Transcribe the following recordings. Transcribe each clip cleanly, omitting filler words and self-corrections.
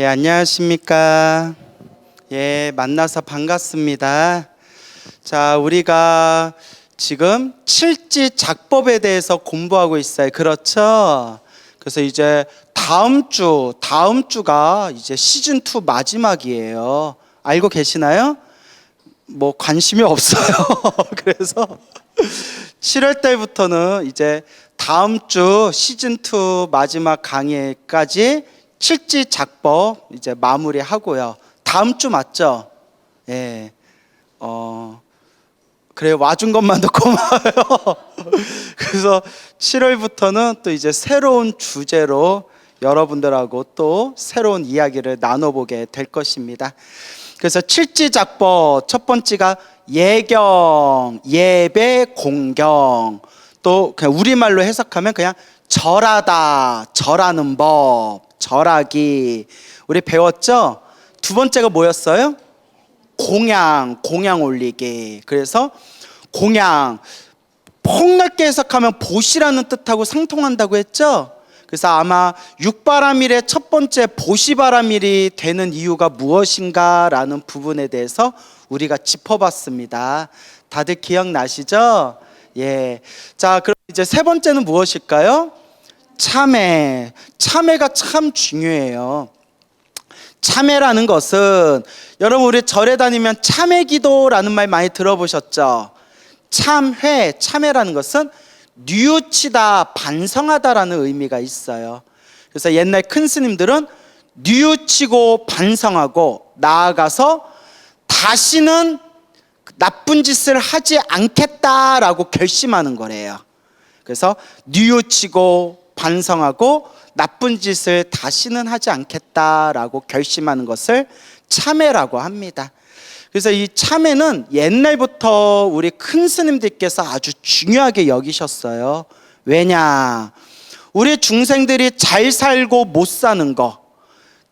안녕하십니까. 만나서 반갑습니다. 자, 우리가 지금 칠지작법에 대해서 공부하고 있어요. 그렇죠? 그래서 이제 다음 주가 이제 시즌2 마지막이에요. 알고 계시나요? 뭐 관심이 없어요. 그래서 7월 달부터는 이제 다음 주 시즌2 마지막 강의까지 칠지작법 이제 마무리하고요. 다음 주 맞죠? 예. 그래, 와준 것만도 고마워요. 그래서 7월부터는 또 이제 새로운 주제로 여러분들하고 또 새로운 이야기를 나눠보게 될 것입니다. 그래서 칠지작법 첫 번째가 예경, 예배, 공경. 또 그냥 우리말로 해석하면 그냥 절하다, 절하는 법, 절하기. 우리 배웠죠? 두 번째가 뭐였어요? 공양 올리기. 그래서 공양, 폭넓게 해석하면 보시라는 뜻하고 상통한다고 했죠? 그래서 아마 육바라밀의 첫 번째 보시바라밀이 되는 이유가 무엇인가 라는 부분에 대해서 우리가 짚어봤습니다. 다들 기억나시죠? 예. 자, 그럼 이제 세 번째는 무엇일까요? 참회. 참회가 참 중요해요. 참회라는 것은 여러분 우리 절에 다니면 참회 기도라는 말 많이 들어보셨죠? 참회라는 것은 뉘우치다, 반성하다라는 의미가 있어요. 그래서 옛날 큰 스님들은 뉘우치고 반성하고 나아가서 다시는 나쁜 짓을 하지 않겠다라고 결심하는 거래요. 그래서 뉘우치고 반성하고 나쁜 짓을 다시는 하지 않겠다라고 결심하는 것을 참회라고 합니다. 그래서 이 참회는 옛날부터 우리 큰 스님들께서 아주 중요하게 여기셨어요. 왜냐? 우리 중생들이 잘 살고 못 사는 거,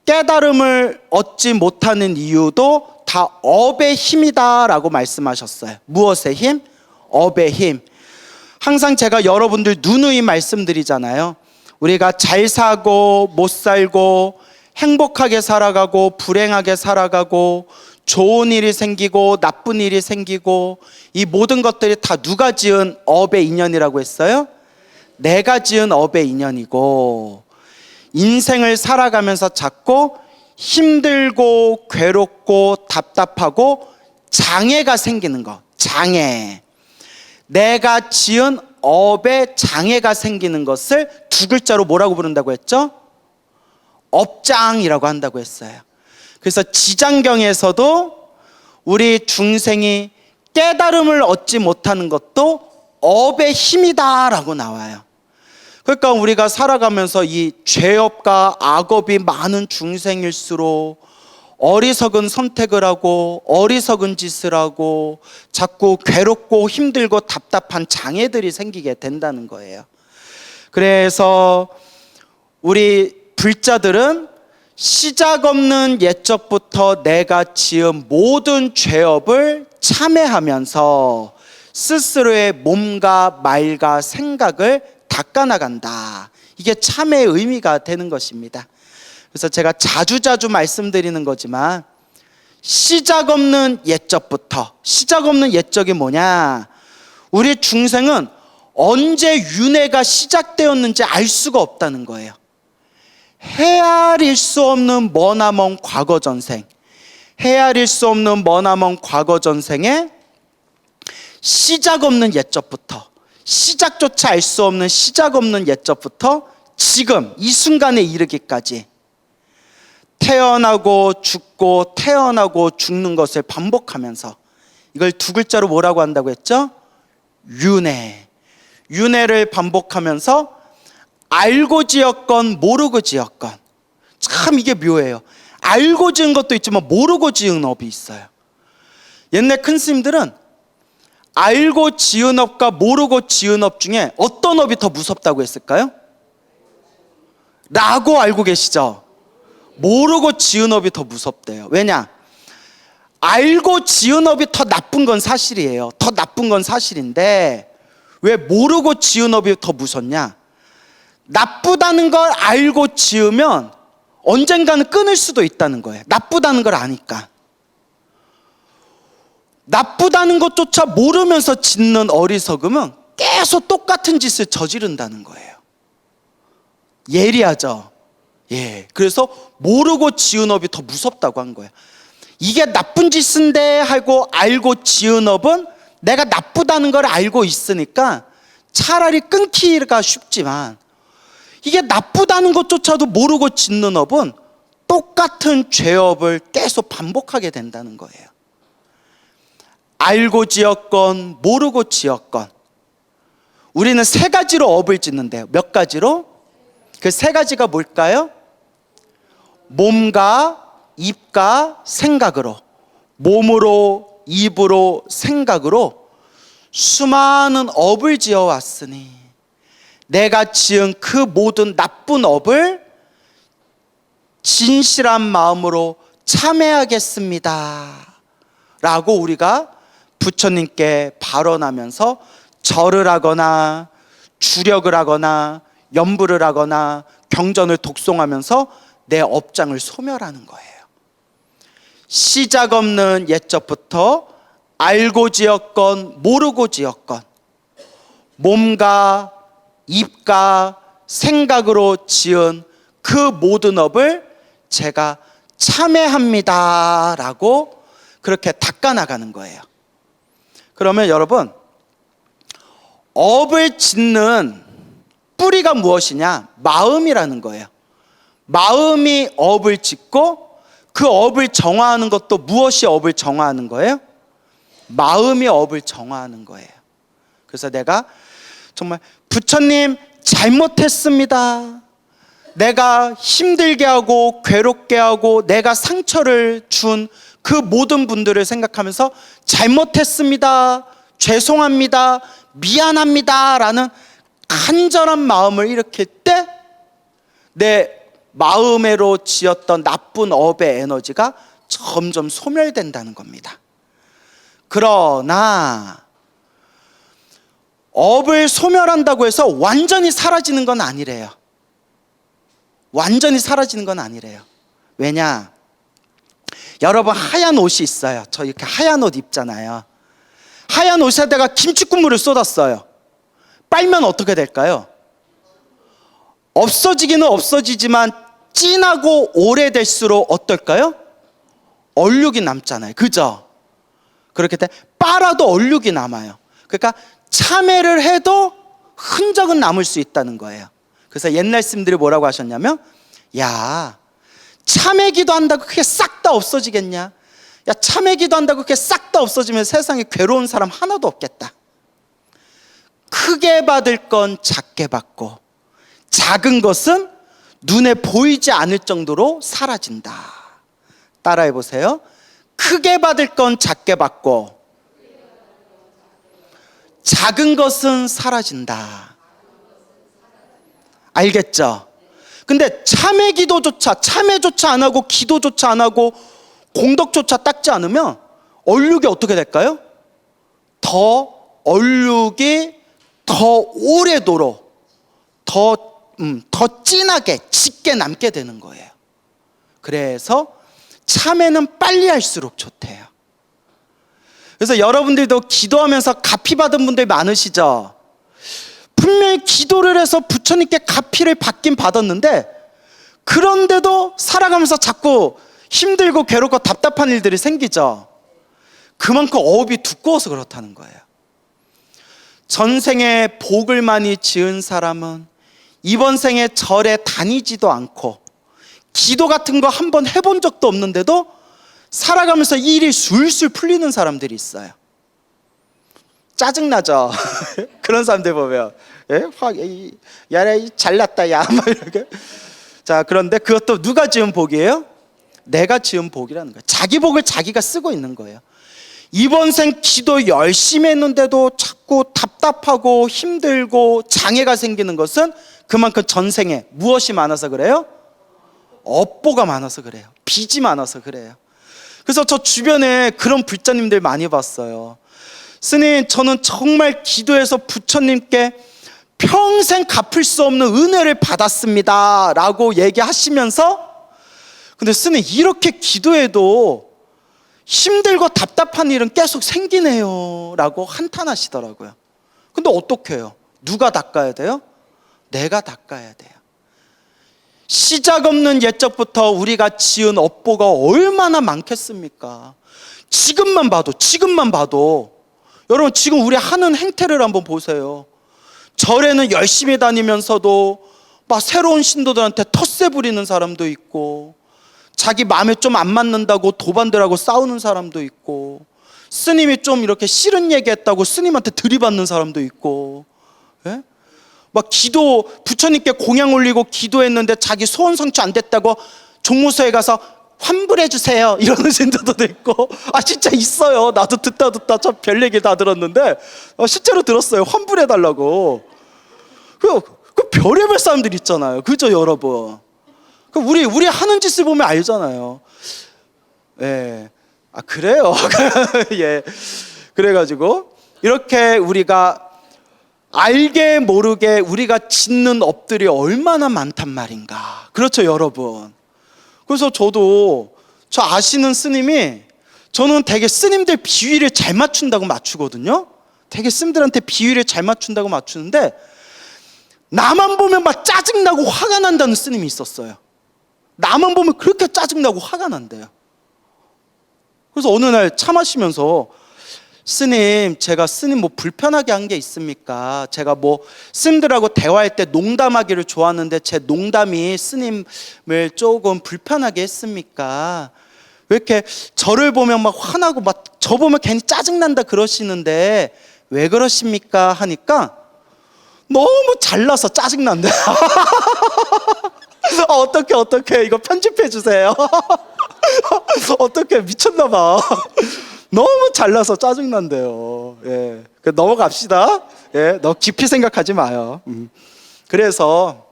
깨달음을 얻지 못하는 이유도 다 업의 힘이다라고 말씀하셨어요. 무엇의 힘? 업의 힘. 항상 제가 여러분들 누누이 말씀드리잖아요. 우리가 잘 사고 못 살고 행복하게 살아가고 불행하게 살아가고 좋은 일이 생기고 나쁜 일이 생기고 이 모든 것들이 다 누가 지은 업의 인연이라고 했어요? 내가 지은 업의 인연이고, 인생을 살아가면서 자꾸 힘들고 괴롭고 답답하고 장애가 생기는 거, 장애. 내가 지은 업에 장애가 생기는 것을 두 글자로 뭐라고 부른다고 했죠? 업장이라고 한다고 했어요. 그래서 지장경에서도 우리 중생이 깨달음을 얻지 못하는 것도 업의 힘이다라고 나와요. 그러니까 우리가 살아가면서 이 죄업과 악업이 많은 중생일수록 어리석은 선택을 하고 어리석은 짓을 하고 자꾸 괴롭고 힘들고 답답한 장애들이 생기게 된다는 거예요. 그래서 우리 불자들은 시작 없는 옛적부터 내가 지은 모든 죄업을 참회하면서 스스로의 몸과 말과 생각을 닦아나간다. 이게 참회의 의미가 되는 것입니다. 그래서 제가 자주 말씀드리는 거지만 시작 없는 옛적부터, 시작 없는 옛적이 뭐냐? 우리 중생은 언제 윤회가 시작되었는지 알 수가 없다는 거예요. 헤아릴 수 없는 머나먼 과거 전생, 헤아릴 수 없는 머나먼 과거 전생에 시작 없는 옛적부터, 시작조차 알 수 없는 시작 없는 옛적부터 지금 이 순간에 이르기까지 태어나고 죽고 태어나고 죽는 것을 반복하면서, 이걸 두 글자로 뭐라고 한다고 했죠? 윤회. 윤회를 반복하면서 알고 지었건 모르고 지었건, 참 이게 묘해요. 알고 지은 것도 있지만 모르고 지은 업이 있어요. 옛날 큰 스님들은 알고 지은 업과 모르고 지은 업 중에 어떤 업이 더 무섭다고 했을까요? 라고 알고 계시죠? 모르고 지은 업이 더 무섭대요. 왜냐? 알고 지은 업이 더 나쁜 건 사실이에요. 더 나쁜 건 사실인데 왜 모르고 지은 업이 더 무섭냐? 나쁘다는 걸 알고 지으면 언젠가는 끊을 수도 있다는 거예요. 나쁘다는 걸 아니까. 나쁘다는 것조차 모르면서 짓는 어리석음은 계속 똑같은 짓을 저지른다는 거예요. 예리하죠? 예. 그래서 모르고 지은 업이 더 무섭다고 한 거예요. 이게 나쁜 짓인데 하고 알고 지은 업은 내가 나쁘다는 걸 알고 있으니까 차라리 끊기가 쉽지만, 이게 나쁘다는 것조차도 모르고 짓는 업은 똑같은 죄업을 계속 반복하게 된다는 거예요. 알고 지었건 모르고 지었건 우리는 세 가지로 업을 짓는데요. 몇 가지로? 그 세 가지가 뭘까요? 몸과 입과 생각으로, 몸으로, 입으로, 생각으로 수많은 업을 지어왔으니 내가 지은 그 모든 나쁜 업을 진실한 마음으로 참회하겠습니다 라고 우리가 부처님께 발언하면서 절을 하거나 주력을 하거나 연부를 하거나 경전을 독송하면서 내 업장을 소멸하는 거예요. 시작 없는 옛적부터 알고 지었건 모르고 지었건 몸과 입과 생각으로 지은 그 모든 업을 제가 참회합니다 라고 그렇게 닦아나가는 거예요. 그러면 여러분, 업을 짓는 뿌리가 무엇이냐? 마음이라는 거예요. 마음이 업을 짓고 그 업을 정화하는 것도 무엇이 업을 정화하는 거예요? 마음이 업을 정화하는 거예요. 그래서 내가 정말 부처님 잘못했습니다. 내가 힘들게 하고 괴롭게 하고 내가 상처를 준 그 모든 분들을 생각하면서 잘못했습니다, 죄송합니다, 미안합니다 라는 간절한 마음을 일으킬 때 내 마음으로 지었던 나쁜 업의 에너지가 점점 소멸된다는 겁니다. 그러나 업을 소멸한다고 해서 완전히 사라지는 건 아니래요. 완전히 사라지는 건 아니래요. 왜냐? 여러분, 하얀 옷이 있어요. 저 이렇게 하얀 옷 입잖아요. 하얀 옷에다가 김치 국물을 쏟았어요. 빨면 어떻게 될까요? 없어지기는 없어지지만 진하고 오래될수록 어떨까요? 얼룩이 남잖아요. 그죠? 그렇게 때 빨아도 얼룩이 남아요. 그러니까 참회를 해도 흔적은 남을 수 있다는 거예요. 그래서 옛날 스님들이 뭐라고 하셨냐면, 야, 참회 기도한다고 그게 싹 다 없어지겠냐? 야, 참회 기도한다고 그게 싹 다 없어지면 세상에 괴로운 사람 하나도 없겠다. 크게 받을 건 작게 받고 작은 것은 눈에 보이지 않을 정도로 사라진다. 따라해 보세요. 크게 받을 건 작게 받고 작은 것은 사라진다. 알겠죠? 근데 참회 기도조차, 참회조차 안 하고 기도조차 안 하고 공덕조차 닦지 않으면 얼룩이 어떻게 될까요? 얼룩이 더 오래도록 더 진하게 짙게 남게 되는 거예요. 그래서 참회는 빨리 할수록 좋대요. 그래서 여러분들도 기도하면서 가피 받은 분들 많으시죠? 분명히 기도를 해서 부처님께 가피를 받긴 받았는데 그런데도 살아가면서 자꾸 힘들고 괴롭고 답답한 일들이 생기죠. 그만큼 업이 두꺼워서 그렇다는 거예요. 전생에 복을 많이 지은 사람은 이번 생에 절에 다니지도 않고 기도 같은 거 한번 해본 적도 없는데도 살아가면서 일이 술술 풀리는 사람들이 있어요. 짜증나죠? 그런 사람들 보면 야래 잘났다 야 막 이렇게. 자, 그런데 그것도 누가 지은 복이에요? 내가 지은 복이라는 거예요. 자기 복을 자기가 쓰고 있는 거예요. 이번 생 기도 열심히 했는데도 자꾸 답답하고 힘들고 장애가 생기는 것은 그만큼 전생에 무엇이 많아서 그래요? 업보가 많아서 그래요. 빚이 많아서 그래요. 그래서 저 주변에 그런 불자님들 많이 봤어요. 스님, 저는 정말 기도해서 부처님께 평생 갚을 수 없는 은혜를 받았습니다 라고 얘기하시면서 근데 스님 이렇게 기도해도 힘들고 답답한 일은 계속 생기네요 라고 한탄하시더라고요. 근데 어떻게 해요? 누가 닦아야 돼요? 내가 닦아야 돼요. 시작 없는 옛적부터 우리가 지은 업보가 얼마나 많겠습니까? 지금만 봐도 여러분 지금 우리 하는 행태를 한번 보세요. 절에는 열심히 다니면서도 막 새로운 신도들한테 텃세 부리는 사람도 있고, 자기 마음에 좀 안 맞는다고 도반들하고 싸우는 사람도 있고, 스님이 좀 이렇게 싫은 얘기했다고 스님한테 들이받는 사람도 있고, 예? 막 기도, 부처님께 공양 올리고 기도했는데 자기 소원 성취 안 됐다고 종무소에 가서 환불해 주세요 이러는 신도도 있고, 진짜 있어요. 나도 듣다 참 별 얘기 다 들었는데 실제로 들었어요. 환불해 달라고. 그 별의별 사람들 있잖아요. 그죠 여러분? 우리 하는 짓을 보면 알잖아요. 예. 그래요. 예. 그래가지고 이렇게 우리가 알게 모르게 우리가 짓는 업들이 얼마나 많단 말인가. 그렇죠 여러분? 그래서 저 아시는 스님이, 저는 되게 스님들 비위를 잘 맞춘다고 맞추거든요. 되게 스님들한테 비위를 잘 맞춘다고 맞추는데, 나만 보면 막 짜증나고 화가 난다는 스님이 있었어요. 나만 보면 그렇게 짜증나고 화가 난대요. 그래서 어느 날 차 마시면서, 스님, 제가 스님 뭐 불편하게 한 게 있습니까? 제가 뭐 스님들하고 대화할 때 농담하기를 좋아하는데 제 농담이 스님을 조금 불편하게 했습니까? 왜 이렇게 저를 보면 막 화나고 막 저 보면 괜히 짜증난다 그러시는데 왜 그러십니까? 하니까 너무 잘나서 짜증난대. 어떡해 이거 편집해 주세요. 어떡해, 미쳤나 봐. 너무 잘나서 짜증난대요. 예. 넘어갑시다. 예. 너무 깊이 생각하지 마요. 그래서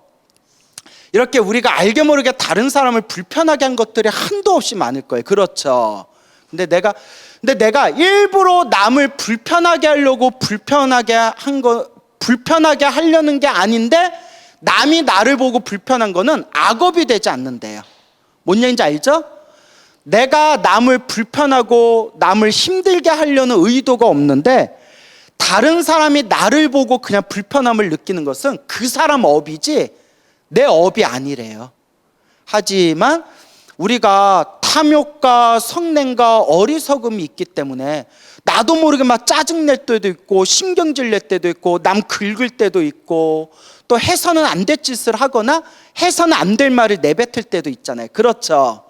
이렇게 우리가 알게 모르게 다른 사람을 불편하게 한 것들이 한도 없이 많을 거예요. 그렇죠. 근데 내가 일부러 남을 불편하게 하려고 불편하게 하려는 게 아닌데, 남이 나를 보고 불편한 거는 악업이 되지 않는데요. 뭔 얘기인지 알죠? 내가 남을 불편하고 남을 힘들게 하려는 의도가 없는데, 다른 사람이 나를 보고 그냥 불편함을 느끼는 것은 그 사람 업이지 내 업이 아니래요. 하지만 우리가 탐욕과 성냄과 어리석음이 있기 때문에 나도 모르게 막 짜증낼 때도 있고 신경질 낼 때도 있고 남 긁을 때도 있고, 또 해서는 안 될 짓을 하거나 해서는 안 될 말을 내뱉을 때도 있잖아요. 그렇죠?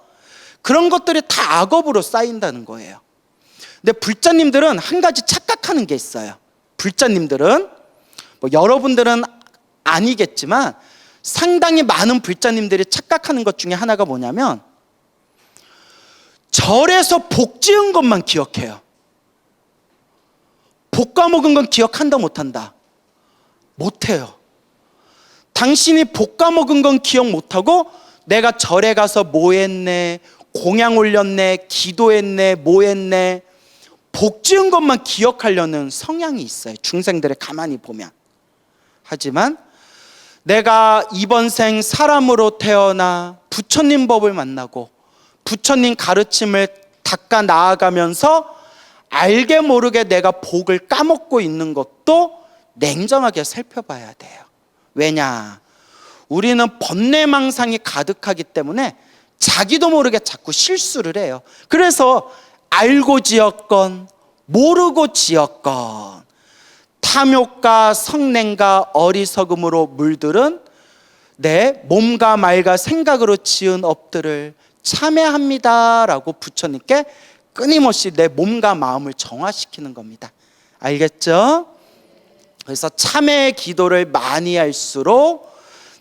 그런 것들이 다 악업으로 쌓인다는 거예요. 근데 불자님들은 한 가지 착각하는 게 있어요. 불자님들은, 뭐 여러분들은 아니겠지만 상당히 많은 불자님들이 착각하는 것 중에 하나가 뭐냐면, 절에서 복 지은 것만 기억해요. 복 까먹은 건 기억한다 못한다? 못해요. 당신이 복 까먹은 건 기억 못하고 내가 절에 가서 뭐 했네, 공양 올렸네, 기도했네, 뭐 했네, 복 지은 것만 기억하려는 성향이 있어요. 중생들을 가만히 보면. 하지만 내가 이번 생 사람으로 태어나 부처님 법을 만나고 부처님 가르침을 닦아 나아가면서 알게 모르게 내가 복을 까먹고 있는 것도 냉정하게 살펴봐야 돼요. 왜냐? 우리는 번뇌망상이 가득하기 때문에 자기도 모르게 자꾸 실수를 해요. 그래서 알고 지었건 모르고 지었건 탐욕과 성냄과 어리석음으로 물들은 내 몸과 말과 생각으로 지은 업들을 참회합니다라고 부처님께 끊임없이 내 몸과 마음을 정화시키는 겁니다. 알겠죠? 그래서 참회의 기도를 많이 할수록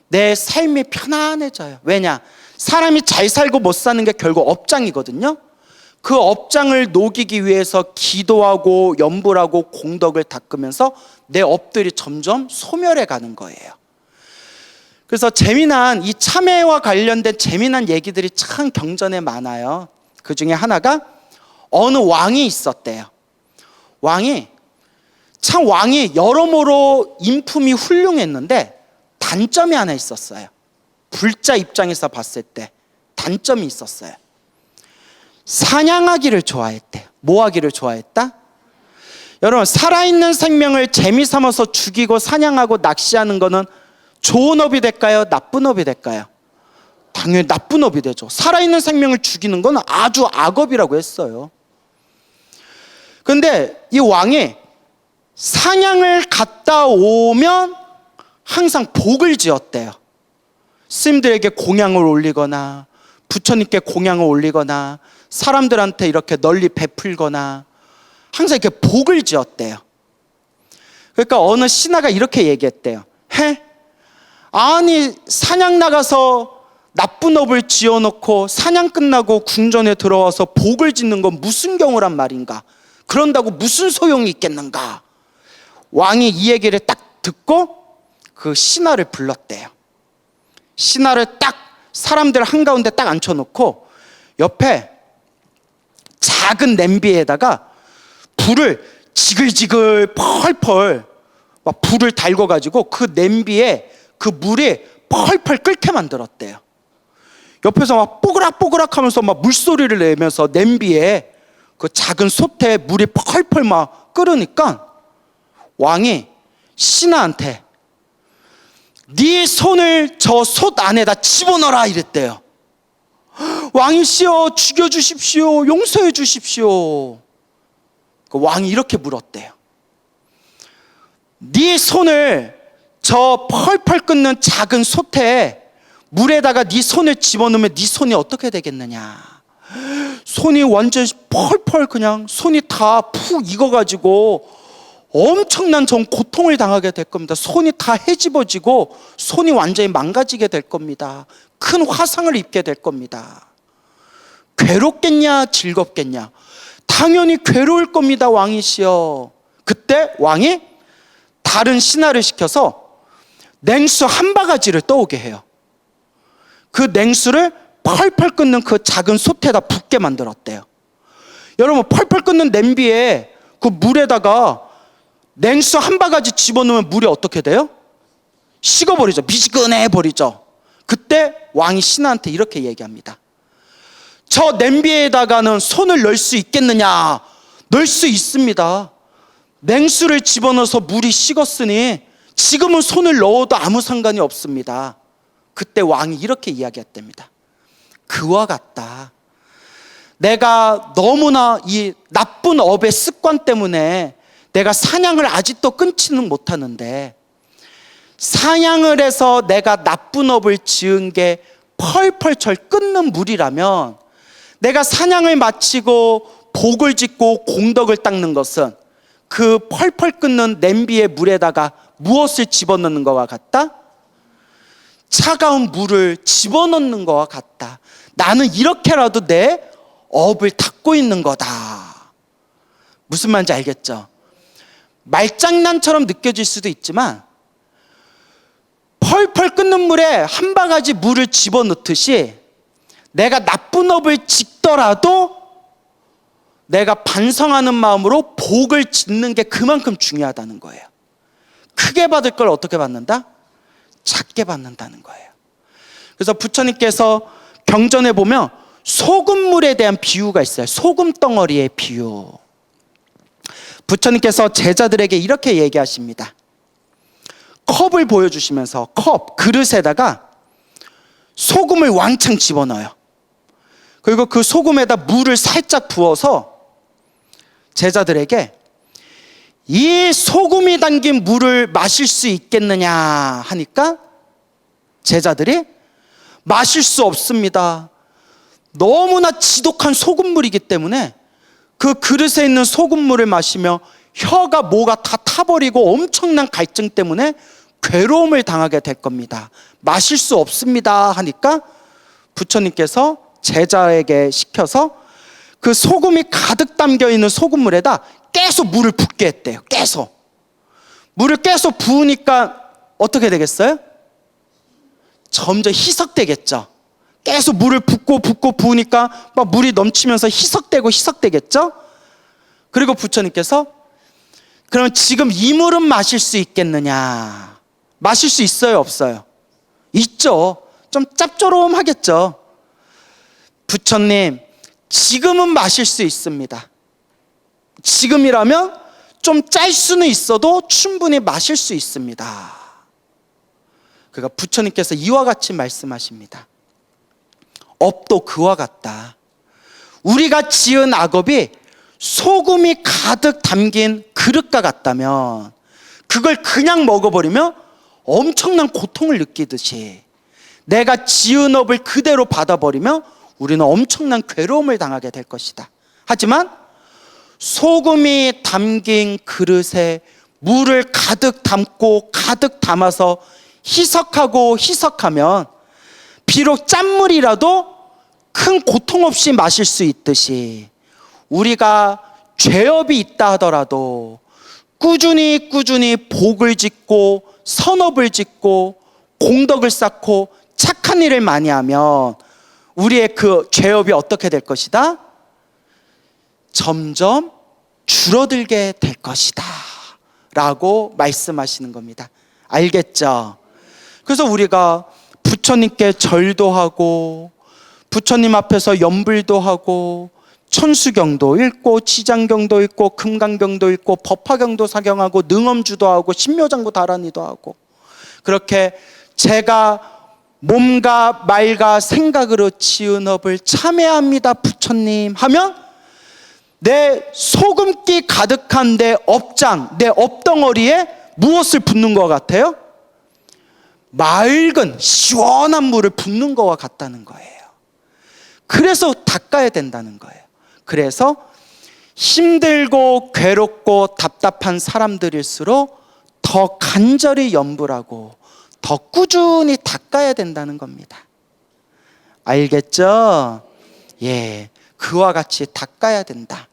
내 삶이 편안해져요. 왜냐? 사람이 잘 살고 못 사는 게 결국 업장이거든요. 그 업장을 녹이기 위해서 기도하고 염불하고 공덕을 닦으면서 내 업들이 점점 소멸해 가는 거예요. 그래서 재미난 이 참회와 관련된 재미난 얘기들이 참 경전에 많아요. 그 중에 하나가 어느 왕이 있었대요. 왕이 여러모로 인품이 훌륭했는데 단점이 하나 있었어요. 불자 입장에서 봤을 때 단점이 있었어요. 사냥하기를 좋아했대요. 뭐 하기를 좋아했다? 여러분, 살아있는 생명을 재미삼아서 죽이고 사냥하고 낚시하는 거는 좋은 업이 될까요? 나쁜 업이 될까요? 당연히 나쁜 업이 되죠. 살아있는 생명을 죽이는 건 아주 악업이라고 했어요. 그런데 이 왕이 사냥을 갔다 오면 항상 복을 지었대요. 스님들에게 공양을 올리거나 부처님께 공양을 올리거나 사람들한테 이렇게 널리 베풀거나 항상 이렇게 복을 지었대요. 그러니까 어느 신하가 이렇게 얘기했대요. 아니, 사냥 나가서 나쁜 업을 지어놓고 사냥 끝나고 궁전에 들어와서 복을 짓는 건 무슨 경우란 말인가? 그런다고 무슨 소용이 있겠는가? 왕이 이 얘기를 딱 듣고 그 신하를 불렀대요. 신하를 딱 사람들 한가운데 딱 앉혀놓고 옆에 작은 냄비에다가 불을 지글지글 펄펄 막 불을 달궈가지고 그 냄비에 그 물이 펄펄 끓게 만들었대요. 옆에서 막 뽀그락뽀그락 하면서 막 물소리를 내면서 냄비에 그 작은 솥에 물이 펄펄 막 끓으니까 왕이 신하한테 네 손을 저 솥 안에다 집어넣어라 이랬대요. 왕이시여, 죽여주십시오, 용서해 주십시오. 그 왕이 이렇게 물었대요. 네 손을 저 펄펄 끓는 작은 솥에 물에다가 네 손을 집어넣으면 네 손이 어떻게 되겠느냐? 손이 완전 펄펄 그냥 손이 다 푹 익어가지고 엄청난 전 고통을 당하게 될 겁니다. 손이 다 헤집어지고 손이 완전히 망가지게 될 겁니다. 큰 화상을 입게 될 겁니다. 괴롭겠냐 즐겁겠냐? 당연히 괴로울 겁니다, 왕이시여. 그때 왕이 다른 신하를 시켜서 냉수 한 바가지를 떠오게 해요. 그 냉수를 펄펄 끓는 그 작은 솥에다 붓게 만들었대요. 여러분, 펄펄 끓는 냄비에 그 물에다가 냉수 한 바가지 집어넣으면 물이 어떻게 돼요? 식어버리죠. 미지근해 버리죠. 그때 왕이 신하한테 이렇게 얘기합니다. 저 냄비에다가는 손을 넣을 수 있겠느냐? 넣을 수 있습니다. 냉수를 집어넣어서 물이 식었으니 지금은 손을 넣어도 아무 상관이 없습니다. 그때 왕이 이렇게 이야기했답니다. 그와 같다. 내가 너무나 이 나쁜 업의 습관 때문에 내가 사냥을 아직도 끊지는 못하는데, 사냥을 해서 내가 나쁜 업을 지은 게 펄펄 절 끓는 물이라면 내가 사냥을 마치고 복을 짓고 공덕을 닦는 것은 그 펄펄 끓는 냄비의 물에다가 무엇을 집어넣는 것과 같다? 차가운 물을 집어넣는 것과 같다. 나는 이렇게라도 내 업을 닦고 있는 거다. 무슨 말인지 알겠죠? 말장난처럼 느껴질 수도 있지만 펄펄 끓는 물에 한 바가지 물을 집어넣듯이 내가 나쁜 업을 짓더라도 내가 반성하는 마음으로 복을 짓는 게 그만큼 중요하다는 거예요. 크게 받을 걸 어떻게 받는다? 작게 받는다는 거예요. 그래서 부처님께서 경전에 보면 소금물에 대한 비유가 있어요. 소금 덩어리의 비유. 부처님께서 제자들에게 이렇게 얘기하십니다. 컵을 보여주시면서 그릇에다가 소금을 왕창 집어넣어요. 그리고 그 소금에다 물을 살짝 부어서 제자들에게 이 소금이 담긴 물을 마실 수 있겠느냐 하니까 제자들이 마실 수 없습니다. 너무나 지독한 소금물이기 때문에 그 그릇에 있는 소금물을 마시며 혀가 뭐가 다 타버리고 엄청난 갈증 때문에 괴로움을 당하게 될 겁니다. 마실 수 없습니다 하니까 부처님께서 제자에게 시켜서 그 소금이 가득 담겨있는 소금물에다 계속 물을 붓게 했대요. 계속 물을 계속 부으니까 어떻게 되겠어요? 점점 희석되겠죠. 계속 물을 붓고 부으니까 막 물이 넘치면서 희석되겠죠. 그리고 부처님께서 그럼 지금 이 물은 마실 수 있겠느냐? 마실 수 있어요, 없어요? 있죠. 좀 짭조름하겠죠. 부처님, 지금은 마실 수 있습니다. 지금이라면 좀 짤 수는 있어도 충분히 마실 수 있습니다. 그러니까 부처님께서 이와 같이 말씀하십니다. 업도 그와 같다. 우리가 지은 악업이 소금이 가득 담긴 그릇과 같다면 그걸 그냥 먹어버리면 엄청난 고통을 느끼듯이 내가 지은 업을 그대로 받아버리면 우리는 엄청난 괴로움을 당하게 될 것이다. 하지만 소금이 담긴 그릇에 물을 가득 담고 가득 담아서 희석하면 비록 짠물이라도 큰 고통 없이 마실 수 있듯이 우리가 죄업이 있다 하더라도 꾸준히 복을 짓고 선업을 짓고 공덕을 쌓고 착한 일을 많이 하면 우리의 그 죄업이 어떻게 될 것이다? 점점 줄어들게 될 것이다 라고 말씀하시는 겁니다. 알겠죠? 그래서 우리가 부처님께 절도 하고 부처님 앞에서 염불도 하고 천수경도 읽고 지장경도 읽고 금강경도 읽고 법화경도 사경하고 능엄주도 하고 신묘장구 다란이도 하고 그렇게 제가 몸과 말과 생각으로 지은 업을 참회합니다 부처님 하면 내 소금기 가득한 내 업장, 내 업덩어리에 무엇을 붓는 것 같아요? 맑은 시원한 물을 붓는 것과 같다는 거예요. 그래서 닦아야 된다는 거예요. 그래서 힘들고 괴롭고 답답한 사람들일수록 더 간절히 염불하고 더 꾸준히 닦아야 된다는 겁니다. 알겠죠? 예, 그와 같이 닦아야 된다.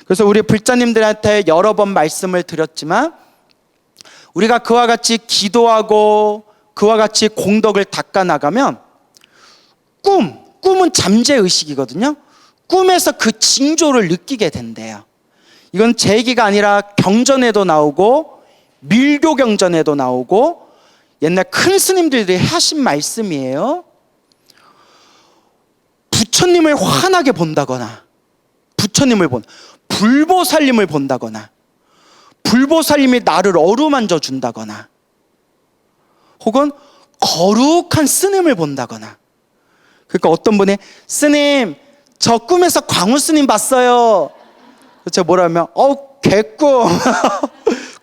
그래서 우리 불자님들한테 여러 번 말씀을 드렸지만 우리가 그와 같이 기도하고 그와 같이 공덕을 닦아 나가면 꿈은 잠재의식이거든요. 꿈에서 그 징조를 느끼게 된대요. 이건 제 얘기가 아니라 경전에도 나오고 밀교 경전에도 나오고 옛날 큰 스님들이 하신 말씀이에요. 부처님을 환하게 본다거나 불보살님을 본다거나 불보살님이 나를 어루만져 준다거나 혹은 거룩한 스님을 본다거나 그러니까 어떤 분이 스님 저 꿈에서 광우 스님 봤어요. 제가 뭐라면 개꿈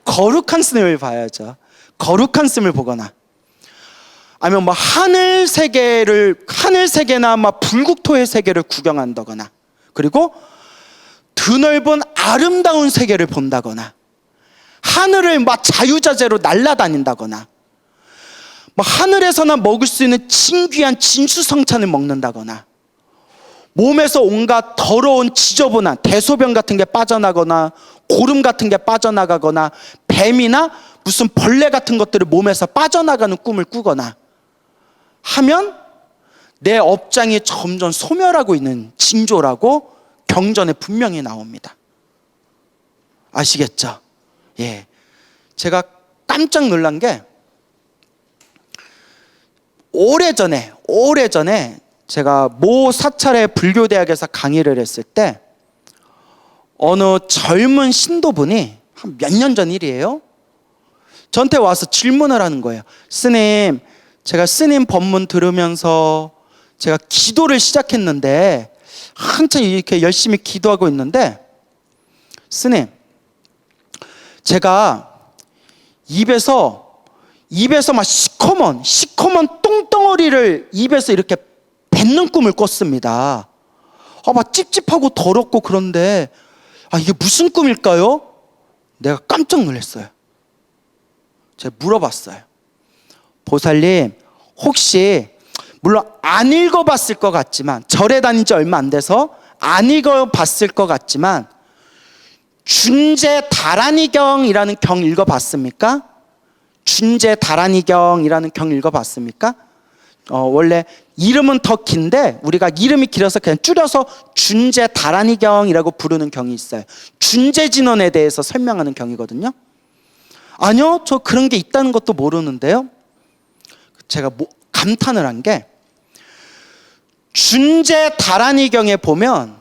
거룩한 스님을 봐야죠. 거룩한 스님을 보거나 아니면 뭐 하늘 세계나 막 불국토의 세계를 구경한다거나 그리고 드넓은 아름다운 세계를 본다거나 하늘을 막 자유자재로 날아다닌다거나 뭐 하늘에서나 먹을 수 있는 진귀한 진수성찬을 먹는다거나 몸에서 온갖 더러운 지저분한 대소변 같은 게 빠져나거나 고름 같은 게 빠져나가거나 뱀이나 무슨 벌레 같은 것들을 몸에서 빠져나가는 꿈을 꾸거나 하면 내 업장이 점점 소멸하고 있는 징조라고 경전에 분명히 나옵니다. 아시겠죠? 예, 제가 깜짝 놀란 게 오래전에 제가 모 사찰의 불교대학에서 강의를 했을 때 어느 젊은 신도분이 한 몇 년 전 일이에요. 저한테 와서 질문을 하는 거예요. 스님, 제가 스님 법문 들으면서 제가 기도를 시작했는데 한참 이렇게 열심히 기도하고 있는데 스님, 제가 입에서 막 시커먼 똥덩어리를 입에서 이렇게 뱉는 꿈을 꿨습니다. 막 찝찝하고 더럽고 그런데 이게 무슨 꿈일까요? 내가 깜짝 놀랐어요. 제가 물어봤어요. 보살님, 혹시 물론 안 읽어봤을 것 같지만 절에 다닌 지 얼마 안 돼서 안 읽어봤을 것 같지만 준제다라니경이라는 경 읽어봤습니까? 준제다라니경이라는 경 읽어봤습니까? 원래 이름은 더 긴데 우리가 이름이 길어서 그냥 줄여서 준제다라니경이라고 부르는 경이 있어요. 준제진원에 대해서 설명하는 경이거든요. 아니요, 저 그런 게 있다는 것도 모르는데요. 제가 감탄을 한 게 준재 다란이경에 보면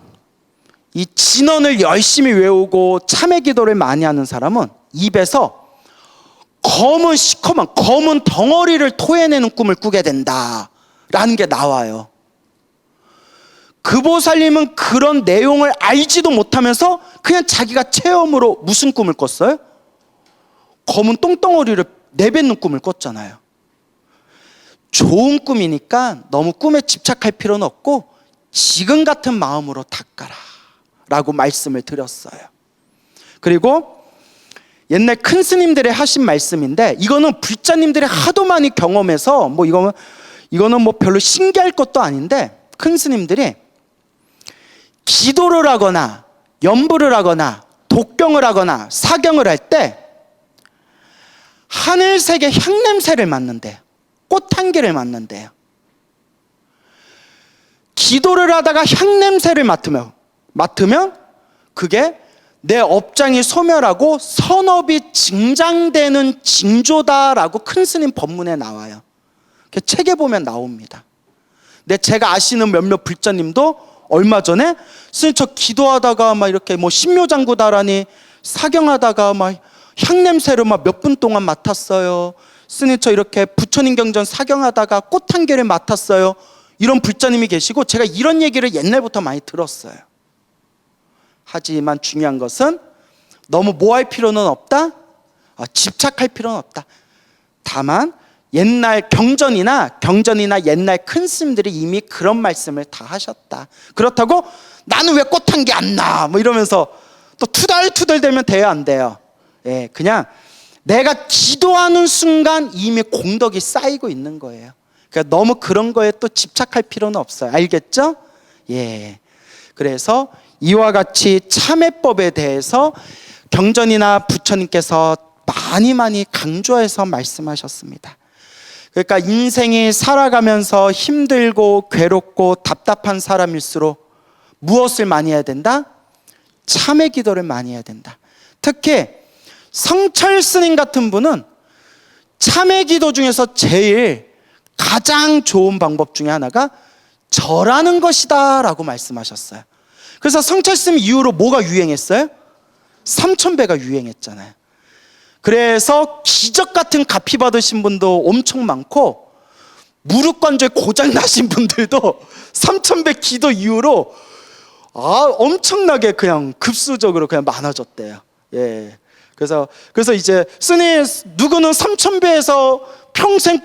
이 진언을 열심히 외우고 참회 기도를 많이 하는 사람은 입에서 검은 시커먼 검은 덩어리를 토해내는 꿈을 꾸게 된다라는 게 나와요. 그보살님은 그런 내용을 알지도 못하면서 그냥 자기가 체험으로 무슨 꿈을 꿨어요? 검은 똥덩어리를 내뱉는 꿈을 꿨잖아요. 좋은 꿈이니까 너무 꿈에 집착할 필요는 없고 지금 같은 마음으로 닦아라 라고 말씀을 드렸어요. 그리고 옛날 큰 스님들이 하신 말씀인데, 이거는 불자님들이 하도 많이 경험해서 뭐 이거는 뭐 별로 신기할 것도 아닌데, 큰 스님들이 기도를 하거나 연부를 하거나 독경을 하거나 사경을 할 때 하늘색의 향냄새를 맡는데요. 꽃향기를 맡는데요. 기도를 하다가 향냄새를 맡으면 그게 내 업장이 소멸하고 선업이 증장되는 징조다라고 큰 스님 법문에 나와요. 책에 보면 나옵니다. 근데 제가 아시는 몇몇 불자님도 얼마 전에 스님 저 기도하다가 막 이렇게 뭐 신묘장구다라니 사경하다가 막 향냄새를 막 몇 분 동안 맡았어요. 스님 저 이렇게 부처님 경전 사경하다가 꽃향기를 맡았어요. 이런 불자님이 계시고 제가 이런 얘기를 옛날부터 많이 들었어요. 하지만 중요한 것은 너무 뭐 할 필요는 없다? 집착할 필요는 없다. 다만 옛날 경전이나 옛날 큰 스님들이 이미 그런 말씀을 다 하셨다. 그렇다고 나는 왜 꽃향기 안 나? 뭐 이러면서 또 투덜투덜대면 돼요, 안 돼요? 예, 그냥 내가 기도하는 순간 이미 공덕이 쌓이고 있는 거예요. 그러니까 너무 그런 거에 또 집착할 필요는 없어요. 알겠죠? 예. 그래서 이와 같이 참회법에 대해서 경전이나 부처님께서 많이 강조해서 말씀하셨습니다. 그러니까 인생이 살아가면서 힘들고 괴롭고 답답한 사람일수록 무엇을 많이 해야 된다? 참회 기도를 많이 해야 된다. 특히 성철 스님 같은 분은 참회 기도 중에서 제일 가장 좋은 방법 중에 하나가 절하는 것이다 라고 말씀하셨어요. 그래서 성철 스님 이후로 뭐가 유행했어요? 삼천배가 유행했잖아요. 그래서 기적 같은 가피 받으신 분도 엄청 많고 무릎 관절 고장 나신 분들도 삼천배 기도 이후로 엄청나게 그냥 급수적으로 그냥 많아졌대요. 예. 그래서 이제 스님 누구는 삼천배에서 평생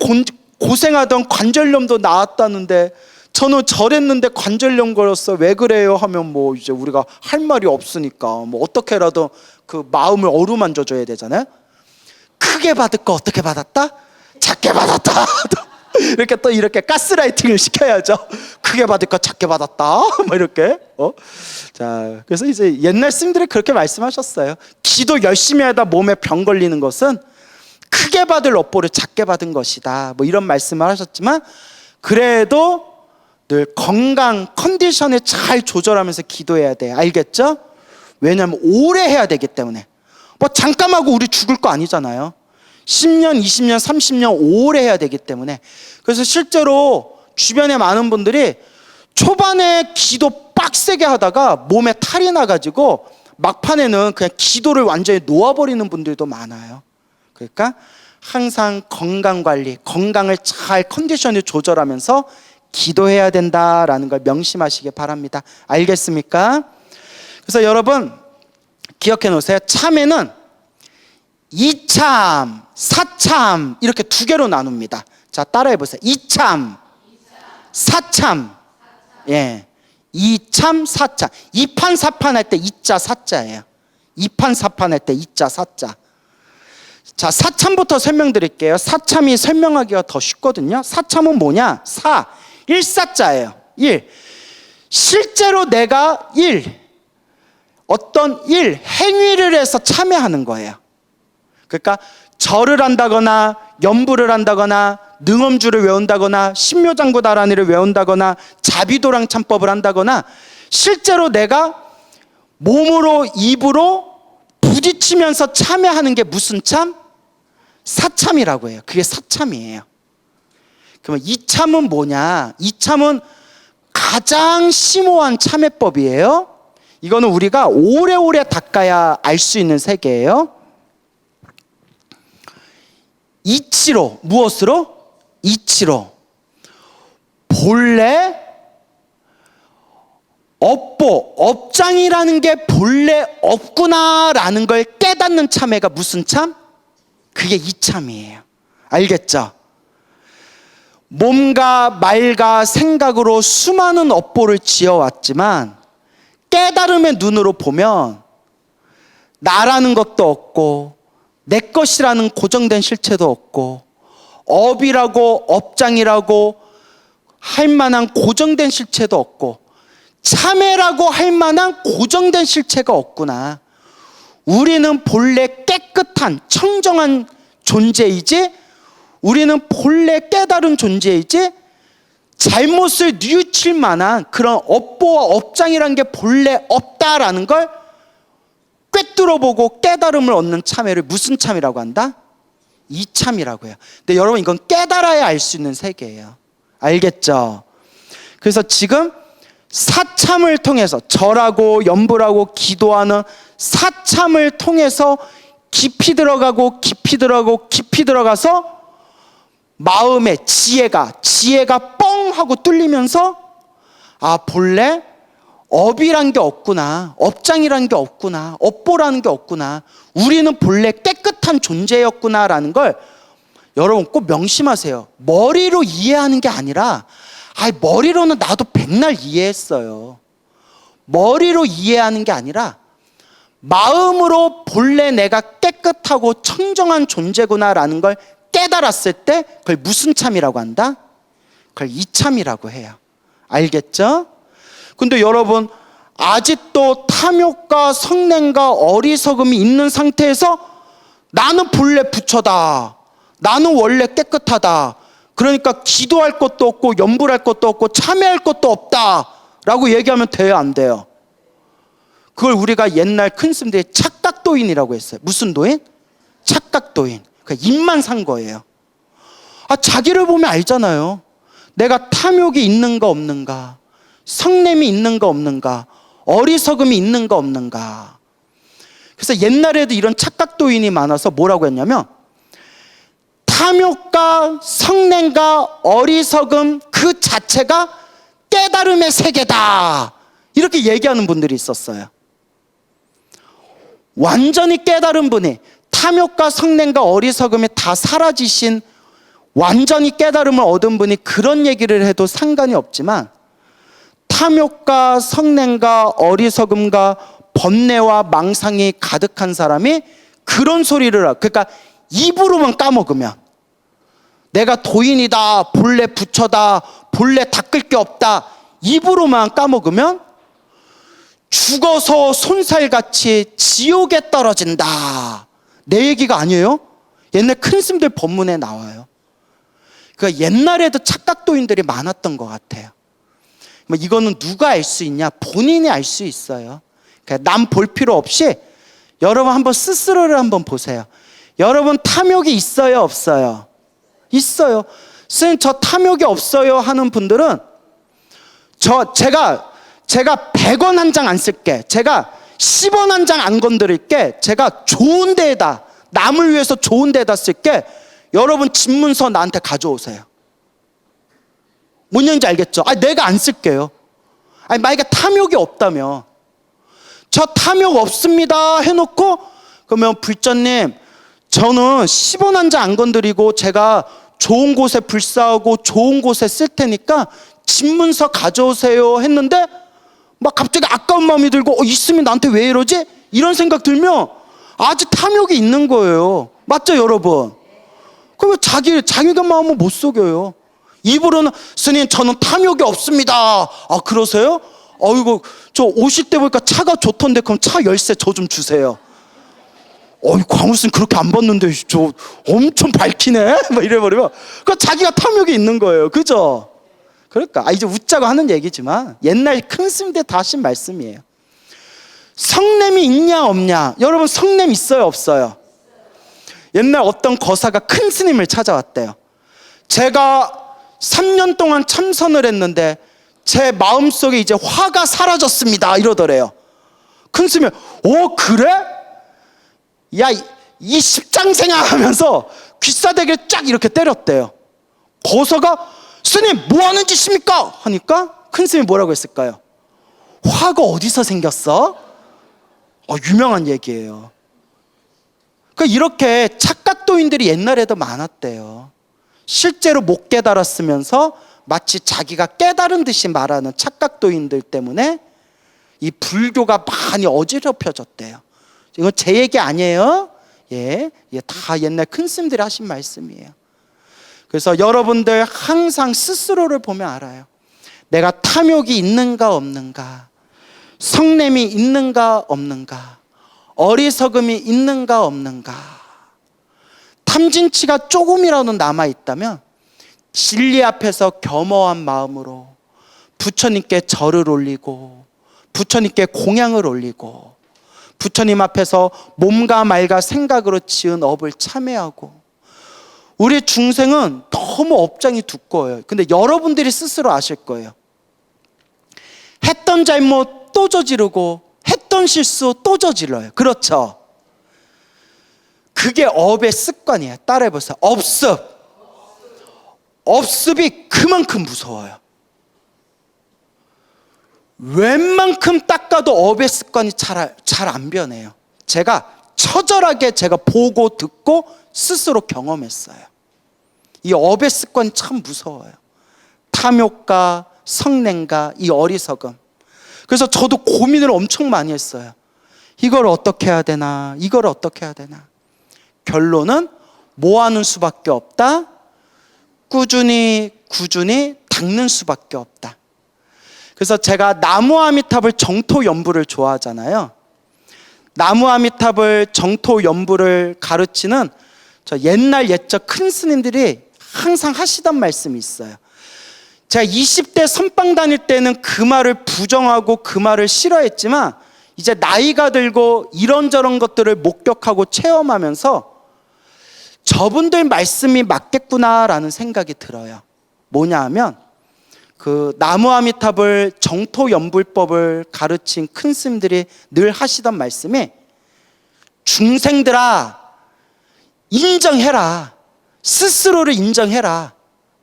고생하던 관절염도 나았다는데 저는 절했는데 관절염 걸렸어 왜 그래요 하면 뭐 이제 우리가 할 말이 없으니까 뭐 어떻게라도 그 마음을 어루만져 줘야 되잖아요. 크게 받을 거 어떻게 받았다? 작게 받았다. 이렇게 또 이렇게 가스라이팅을 시켜야죠. 크게 받을 거 작게 받았다. 뭐 이렇게. 자, 그래서 이제 옛날 스님들이 그렇게 말씀하셨어요. 기도 열심히 하다 몸에 병 걸리는 것은 크게 받을 업보를 작게 받은 것이다. 뭐 이런 말씀을 하셨지만 그래도 늘 건강 컨디션을 잘 조절하면서 기도해야 돼. 알겠죠? 왜냐하면 오래 해야 되기 때문에. 뭐 잠깐 하고 우리 죽을 거 아니잖아요. 10년, 20년, 30년 오래 해야 되기 때문에. 그래서 실제로 주변에 많은 분들이 초반에 기도 빡세게 하다가 몸에 탈이 나가지고 막판에는 그냥 기도를 완전히 놓아버리는 분들도 많아요. 그러니까 항상 건강관리, 건강을 잘 컨디션을 조절하면서 기도해야 된다라는 걸 명심하시기 바랍니다. 알겠습니까? 그래서 여러분 기억해 놓으세요. 참회는 이참, 사참 이렇게 두 개로 나눕니다. 자, 따라해 보세요. 이참, 사참. 예. 이참, 사참. 이판사판 할 때 이자 사자예요. 이판사판 할 때 이자 사자. 자, 사참부터 설명드릴게요. 사참이 설명하기가 더 쉽거든요. 사참은 뭐냐? 일사자예요. 실제로 내가 어떤 행위를 해서 참여하는 거예요. 그러니까 절을 한다거나 연부를 한다거나 능엄주를 외운다거나 신묘장구다라니를 외운다거나 자비도랑 참법을 한다거나 실제로 내가 몸으로 입으로 부딪히면서 참여하는 게 무슨 참? 사참이라고 해요. 그게 사참이에요. 그러면 이참은 뭐냐? 이참은 가장 심오한 참회법이에요. 이거는 우리가 오래오래 닦아야 알 수 있는 세계예요. 이치로, 무엇으로? 이치로. 본래 업장이라는 게 본래 없구나라는 걸 깨닫는 참회가 무슨 참? 그게 이참이에요. 알겠죠? 몸과 말과 생각으로 수많은 업보를 지어왔지만 깨달음의 눈으로 보면 나라는 것도 없고 내 것이라는 고정된 실체도 없고 업이라고 업장이라고 할 만한 고정된 실체도 없고 참회라고 할 만한 고정된 실체가 없구나. 우리는 본래 깨끗한 청정한 존재이지, 우리는 본래 깨달은 존재이지, 잘못을 뉘우칠 만한 그런 업보와 업장이라는 게 본래 없다라는 걸 꿰뚫어보고 깨달음을 얻는 참회를 무슨 참이라고 한다? 이참이라고 해요. 근데 여러분, 이건 깨달아야 알 수 있는 세계예요. 알겠죠? 그래서 지금 사참을 통해서, 절하고 염불하고 기도하는 사참을 통해서 깊이 들어가고 깊이 들어가고 깊이 들어가서 마음의 지혜가 뻥 하고 뚫리면서, 아, 본래 업이란 게 없구나, 업장이란 게 없구나, 업보라는 게 없구나, 우리는 본래 깨끗한 존재였구나라는 걸 여러분 꼭 명심하세요. 머리로 이해하는 게 아니라, 머리로는 나도 백날 이해했어요. 머리로 이해하는 게 아니라 마음으로 본래 내가 깨끗하고 청정한 존재구나라는 걸 깨달았을 때 그걸 무슨 참이라고 한다? 그걸 이참이라고 해요. 알겠죠? 근데 여러분, 아직도 탐욕과 성냄과 어리석음이 있는 상태에서 나는 본래 부처다, 나는 원래 깨끗하다, 그러니까 기도할 것도 없고 염불할 것도 없고 참회할 것도 없다라고 얘기하면 돼요, 안 돼요? 그걸 우리가 옛날 큰 스님들이 착각도인이라고 했어요. 무슨 도인? 착각도인. 그러니까 입만 산 거예요. 자기를 보면 알잖아요. 내가 탐욕이 있는가 없는가, 성냄이 있는가 없는가, 어리석음이 있는가 없는가. 그래서 옛날에도 이런 착각도인이 많아서 뭐라고 했냐면, 탐욕과 성냄과 어리석음 그 자체가 깨달음의 세계다, 이렇게 얘기하는 분들이 있었어요. 완전히 깨달은 분이, 탐욕과 성냄과 어리석음이 다 사라지신 완전히 깨달음을 얻은 분이 그런 얘기를 해도 상관이 없지만, 탐욕과 성냄과 어리석음과 번뇌와 망상이 가득한 사람이 그런 소리를 하고, 그러니까 입으로만 까먹으면 내가 도인이다, 본래 부처다, 본래 닦을 게 없다, 입으로만 까먹으면 죽어서 손살같이 지옥에 떨어진다. 내 얘기가 아니에요. 옛날 큰 스님들 법문에 나와요. 그러니까 옛날에도 착각도인들이 많았던 것 같아요. 이거는 누가 알 수 있냐? 본인이 알 수 있어요. 그러니까 남 볼 필요 없이 여러분 한번 스스로를 한번 보세요. 여러분 탐욕이 있어요, 없어요? 있어요. 선생님, 저 탐욕이 없어요 하는 분들은 제가 100원 한 장 안 쓸게, 제가 10원 한 장 안 건드릴게, 제가 좋은 데에다, 남을 위해서 좋은 데에다 쓸게, 여러분 집문서 나한테 가져오세요. 뭔 얘기인지 알겠죠? 내가 안 쓸게요. 만약에 탐욕이 없다면, 저 탐욕 없습니다 해놓고, 그러면 불자님, 저는 10원 한 장 안 건드리고 제가 좋은 곳에 불사하고 좋은 곳에 쓸 테니까 집문서 가져오세요 했는데, 막 갑자기 아까운 마음이 들고, 있으면 나한테 왜 이러지? 이런 생각 들면 아직 탐욕이 있는 거예요. 맞죠, 여러분? 그러면 자기가 마음을 못 속여요. 입으로는, 스님 저는 탐욕이 없습니다. 그러세요? 이거 저 오실 때 보니까 차가 좋던데 그럼 차 열쇠 저 좀 주세요. 광우스님 그렇게 안 봤는데 저 엄청 밝히네? 막 이래버리면 자기가 탐욕이 있는 거예요. 그죠? 그러니까 이제 웃자고 하는 얘기지만 옛날 큰 스님들 다 하신 말씀이에요. 성냄이 있냐 없냐? 여러분 성냄 있어요, 없어요? 옛날 어떤 거사가 큰 스님을 찾아왔대요. 제가 3년 동안 참선을 했는데 제 마음속에 이제 화가 사라졌습니다 이러더래요. 큰 스님이 그래? 야, 이 십장생아 하면서 귀싸대기를 쫙 이렇게 때렸대요. 거서가 스님 뭐 하는 짓입니까? 하니까 큰 스님이 뭐라고 했을까요? 화가 어디서 생겼어? 유명한 얘기예요. 그러니까 이렇게 착각도인들이 옛날에도 많았대요. 실제로 못 깨달았으면서 마치 자기가 깨달은 듯이 말하는 착각도인들 때문에 이 불교가 많이 어지럽혀졌대요. 이건 제 얘기 아니에요. 예, 다 옛날 큰 스님들이 하신 말씀이에요. 그래서 여러분들 항상 스스로를 보면 알아요. 내가 탐욕이 있는가 없는가, 성냄이 있는가 없는가, 어리석음이 있는가 없는가. 탐진치가 조금이라도 남아있다면 진리 앞에서 겸허한 마음으로 부처님께 절을 올리고 부처님께 공양을 올리고 부처님 앞에서 몸과 말과 생각으로 지은 업을 참회하고. 우리 중생은 너무 업장이 두꺼워요. 근데 여러분들이 스스로 아실 거예요. 했던 잘못 또 저지르고 했던 실수 또 저질러요. 그렇죠? 그게 업의 습관이에요. 따라해보세요. 업습. 업습이 그만큼 무서워요. 웬만큼 닦아도 업의 습관이 잘 안 변해요. 제가 처절하게 보고 듣고 스스로 경험했어요. 이 업의 습관이 참 무서워요. 탐욕과 성냄과 이 어리석음. 그래서 저도 고민을 엄청 많이 했어요. 이걸 어떻게 해야 되나, 이걸 어떻게 해야 되나. 결론은 뭐 하는 수밖에 없다? 꾸준히 닦는 수밖에 없다. 그래서 제가 나무 아미탑을 정토 연부를 좋아하잖아요. 나무 아미탑을 정토 연부를 가르치는 저 옛날 옛적 큰 스님들이 항상 하시던 말씀이 있어요. 제가 20대 선방 다닐 때는 그 말을 부정하고 그 말을 싫어했지만 이제 나이가 들고 이런저런 것들을 목격하고 체험하면서 저분들 말씀이 맞겠구나라는 생각이 들어요. 뭐냐 하면 그 나무 아미탑을 정토 연불법을 가르친 큰 스님들이 늘 하시던 말씀이 중생들아 인정해라. 스스로를 인정해라.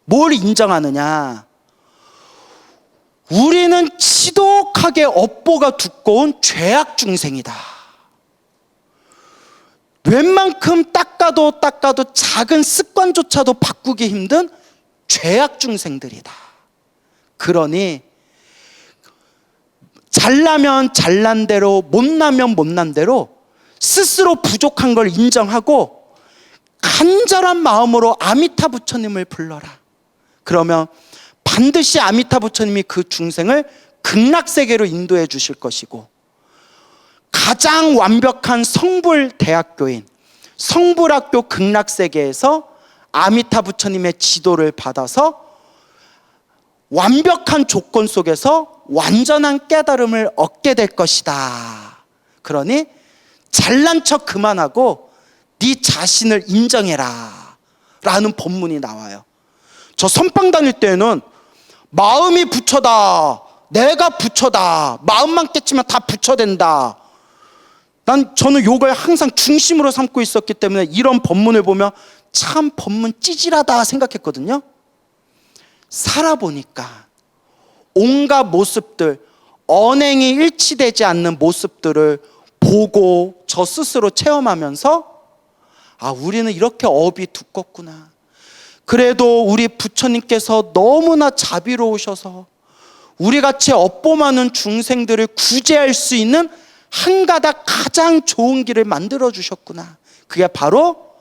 뭘 인정하느냐? 우리는 지독하게 업보가 두꺼운 죄악 중생이다. 웬만큼 닦아도 작은 습관조차도 바꾸기 힘든 죄악 중생들이다. 그러니 잘나면 잘난 대로 못나면 못난 대로 스스로 부족한 걸 인정하고 간절한 마음으로 아미타 부처님을 불러라. 그러면 반드시 아미타 부처님이 그 중생을 극락세계로 인도해 주실 것이고 가장 완벽한 성불대학교인 성불학교 극락세계에서 아미타 부처님의 지도를 받아서 완벽한 조건 속에서 완전한 깨달음을 얻게 될 것이다. 그러니 잘난 척 그만하고 네 자신을 인정해라 라는 법문이 나와요. 저 선방 다닐 때는 마음이 부처다, 내가 부처다, 마음만 깨치면 다 부처된다. 저는 이걸 항상 중심으로 삼고 있었기 때문에 이런 법문을 보면 참 법문 찌질하다 생각했거든요. 살아보니까 온갖 모습들, 언행이 일치되지 않는 모습들을 보고 저 스스로 체험하면서 우리는 이렇게 업이 두껍구나. 그래도 우리 부처님께서 너무나 자비로우셔서 우리같이 업보 많은 중생들을 구제할 수 있는 한 가닥 가장 좋은 길을 만들어 주셨구나. 그게 바로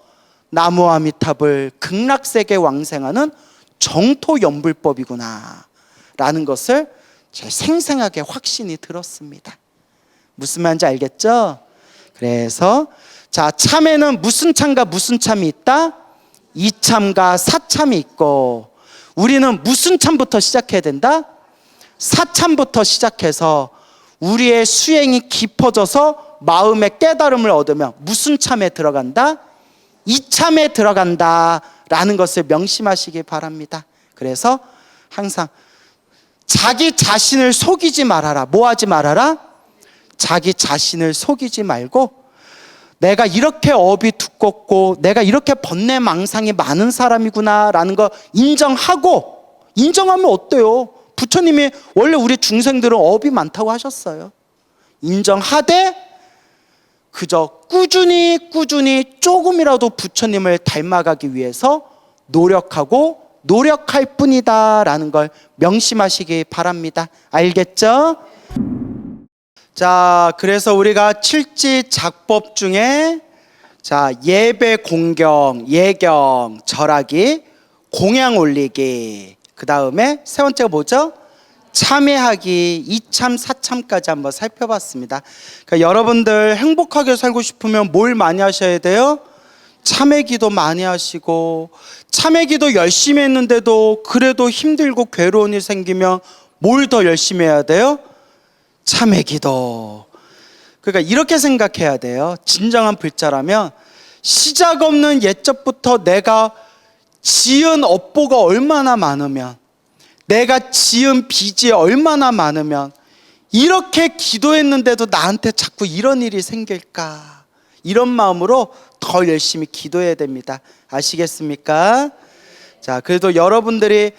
나무 아미탑을 극락세계 왕생하는 정토 연불법이구나 라는 것을 제 생생하게 확신이 들었습니다. 무슨 말인지 알겠죠? 그래서 자, 참에는 무슨 참과 무슨 참이 있다? 이참과 사참이 있고 우리는 무슨 참부터 시작해야 된다? 사참부터 시작해서 우리의 수행이 깊어져서 마음의 깨달음을 얻으면 무슨 참에 들어간다? 이참에 들어간다 라는 것을 명심하시기 바랍니다. 그래서 항상 자기 자신을 속이지 말아라. 뭐 하지 말아라? 자기 자신을 속이지 말고 내가 이렇게 업이 두껍고 내가 이렇게 번뇌망상이 많은 사람이구나 라는 거 인정하면 어때요? 부처님이 원래 우리 중생들은 업이 많다고 하셨어요. 인정하되 그저 꾸준히 조금이라도 부처님을 닮아가기 위해서 노력할 뿐이다 라는 걸 명심하시기 바랍니다. 알겠죠? 자, 그래서 우리가 칠지 작법 중에 예배 공경, 예경, 절하기, 공양 올리기, 그 다음에 세 번째가 뭐죠? 참회하기, 이참, 사참까지 한번 살펴봤습니다. 그러니까 여러분들 행복하게 살고 싶으면 뭘 많이 하셔야 돼요? 참회기도 많이 하시고, 참회기도 열심히 했는데도 그래도 힘들고 괴로운 일 생기면 뭘 더 열심히 해야 돼요? 참회기도. 그러니까 이렇게 생각해야 돼요. 진정한 불자라면 시작 없는 옛적부터 내가 지은 업보가 얼마나 많으면, 내가 지은 빚이 얼마나 많으면 이렇게 기도했는데도 나한테 자꾸 이런 일이 생길까, 이런 마음으로 더 열심히 기도해야 됩니다. 아시겠습니까? 자, 그래도 여러분들이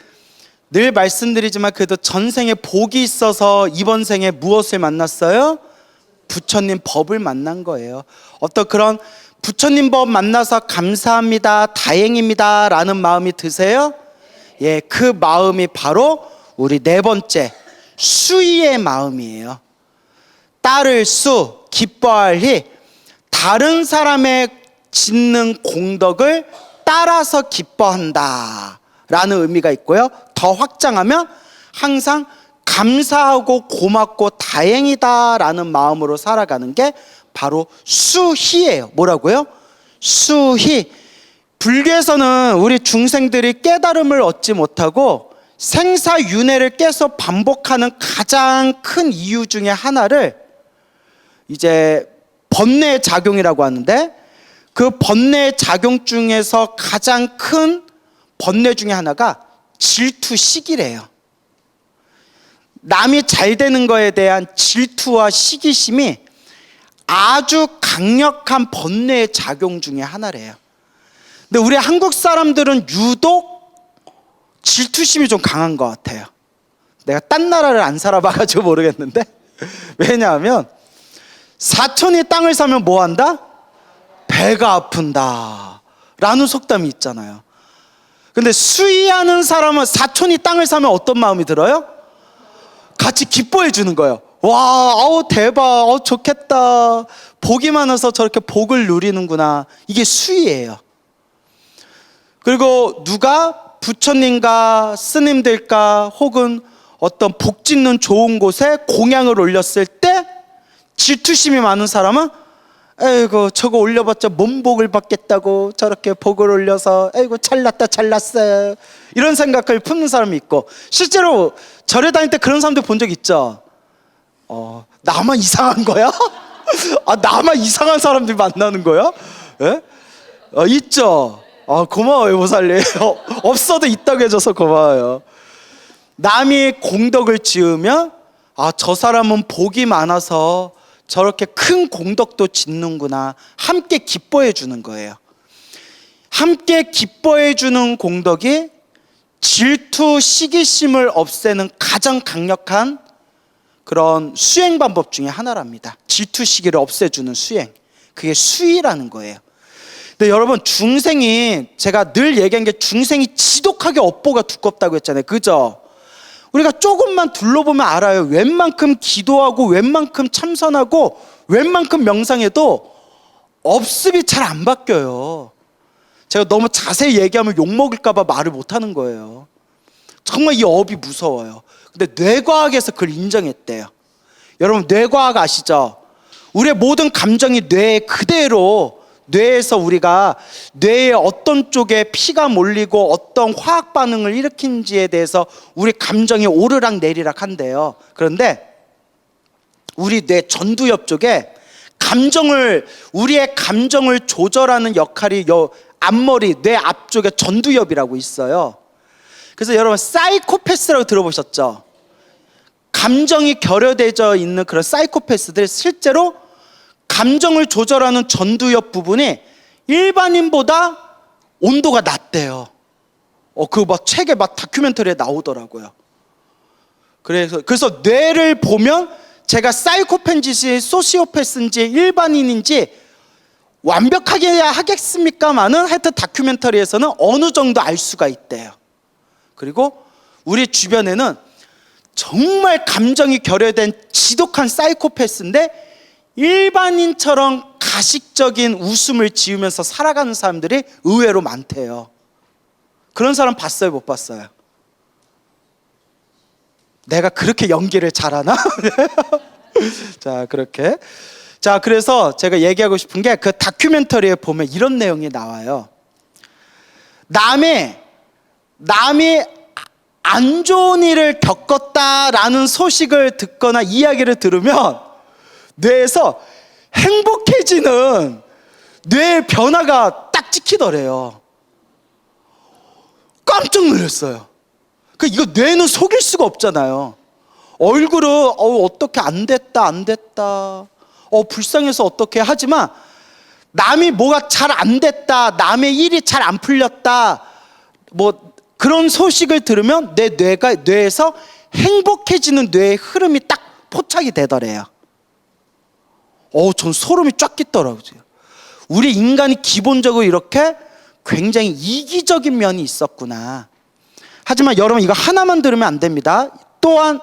늘 말씀드리지만 그래도 전생에 복이 있어서 이번 생에 무엇을 만났어요? 부처님 법을 만난 거예요. 어떤 그런 부처님 법 만나서 감사합니다, 다행입니다 라는 마음이 드세요? 예, 그 마음이 바로 우리 네 번째 수의의 마음이에요. 따를 수, 기뻐할 희, 다른 사람의 짓는 공덕을 따라서 기뻐한다 라는 의미가 있고요. 더 확장하면 항상 감사하고 고맙고 다행이다 라는 마음으로 살아가는 게 바로 수희예요. 뭐라고요? 수희. 불교에서는 우리 중생들이 깨달음을 얻지 못하고 생사윤회를 계속 반복하는 가장 큰 이유 중에 하나를 이제 번뇌의 작용이라고 하는데, 그 번뇌의 작용 중에서 가장 큰 번뇌 중에 하나가 질투시기래요. 남이 잘 되는 거에 대한 질투와 시기심이 아주 강력한 번뇌의 작용 중에 하나래요. 근데 우리 한국 사람들은 유독 질투심이 좀 강한 것 같아요. 내가 딴 나라를 안 살아봐가지고 모르겠는데 왜냐하면 사촌이 땅을 사면 뭐 한다? 배가 아픈다 라는 속담이 있잖아요. 근데 수의하는 사람은 사촌이 땅을 사면 어떤 마음이 들어요? 같이 기뻐해 주는 거예요. 와, 아우 대박, 아우 좋겠다, 복이 많아서 저렇게 복을 누리는구나. 이게 수의예요. 그리고 누가 부처님과 스님들과 혹은 어떤 복 짓는 좋은 곳에 공양을 올렸을 때 질투심이 많은 사람은 에이고 저거 올려봤자 뭔 복을 받겠다고 저렇게 복을 올려서 에이고 잘났어요 이런 생각을 품는 사람이 있고, 실제로 절에 다닐 때 그런 사람들 본 적 있죠? 나만 이상한 거야? 나만 이상한 사람들 만나는 거야? 예? 있죠? 고마워요 보살님. 없어도 있다고 해줘서 고마워요. 남이 공덕을 지으면 저 사람은 복이 많아서 저렇게 큰 공덕도 짓는구나, 함께 기뻐해 주는 거예요. 함께 기뻐해 주는 공덕이 질투, 시기심을 없애는 가장 강력한 그런 수행 방법 중에 하나랍니다. 질투, 시기를 없애주는 수행, 그게 수의라는 거예요. 근데 여러분, 중생이, 제가 늘 얘기한 게 중생이 지독하게 업보가 두껍다고 했잖아요. 그죠? 우리가 조금만 둘러보면 알아요. 웬만큼 기도하고 웬만큼 참선하고 웬만큼 명상해도 업습이 잘 안 바뀌어요. 제가 너무 자세히 얘기하면 욕먹을까 봐 말을 못하는 거예요. 정말 이 업이 무서워요. 근데 뇌과학에서 그걸 인정했대요. 여러분, 뇌과학 아시죠? 우리의 모든 감정이 뇌에 그대로, 뇌에서 우리가 뇌의 어떤 쪽에 피가 몰리고 어떤 화학 반응을 일으키는지에 대해서 우리 감정이 오르락 내리락 한대요. 그런데 우리 뇌 전두엽 쪽에 우리의 감정을 조절하는 역할이 앞머리, 뇌 앞쪽에 전두엽이라고 있어요. 그래서 여러분, 사이코패스라고 들어보셨죠? 감정이 결여되어 있는 그런 사이코패스들 실제로 감정을 조절하는 전두엽 부분이 일반인보다 온도가 낮대요. 그 막 책에 막 다큐멘터리에 나오더라고요. 그래서 뇌를 보면 제가 사이코패인지 소시오패스인지 일반인인지 완벽하게 하겠습니까마는 하여튼 다큐멘터리에서는 어느 정도 알 수가 있대요. 그리고 우리 주변에는 정말 감정이 결여된 지독한 사이코패스인데 일반인처럼 가식적인 웃음을 지으면서 살아가는 사람들이 의외로 많대요. 그런 사람 봤어요, 못 봤어요? 내가 그렇게 연기를 잘하나? 자, 그렇게. 자, 그래서 제가 얘기하고 싶은 게 그 다큐멘터리에 보면 이런 내용이 나와요. 남이 안 좋은 일을 겪었다라는 소식을 듣거나 이야기를 들으면 뇌에서 행복해지는 뇌의 변화가 딱 찍히더래요. 깜짝 놀랐어요. 이거 뇌는 속일 수가 없잖아요. 얼굴은 어떻게 안 됐다 불쌍해서 어떻게 하지만 남이 뭐가 잘 안 됐다, 남의 일이 잘 안 풀렸다 뭐 그런 소식을 들으면 내 뇌에서 행복해지는 뇌의 흐름이 딱 포착이 되더래요. 전 소름이 쫙 끼더라고요. 우리 인간이 기본적으로 이렇게 굉장히 이기적인 면이 있었구나. 하지만 여러분 이거 하나만 들으면 안 됩니다. 또한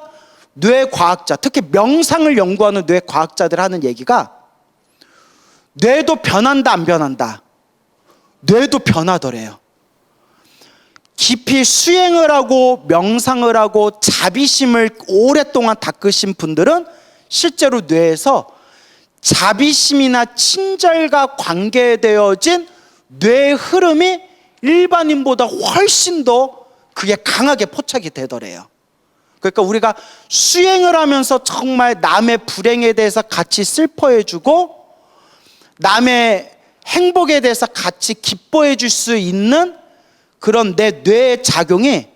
뇌과학자, 특히 명상을 연구하는 뇌과학자들 하는 얘기가 뇌도 변한다 안 변한다? 뇌도 변하더래요. 깊이 수행을 하고 명상을 하고 자비심을 오랫동안 닦으신 분들은 실제로 뇌에서 자비심이나 친절과 관계되어진 뇌의 흐름이 일반인보다 훨씬 더 그게 강하게 포착이 되더래요. 그러니까 우리가 수행을 하면서 정말 남의 불행에 대해서 같이 슬퍼해주고 남의 행복에 대해서 같이 기뻐해 줄 수 있는 그런 내 뇌의 작용이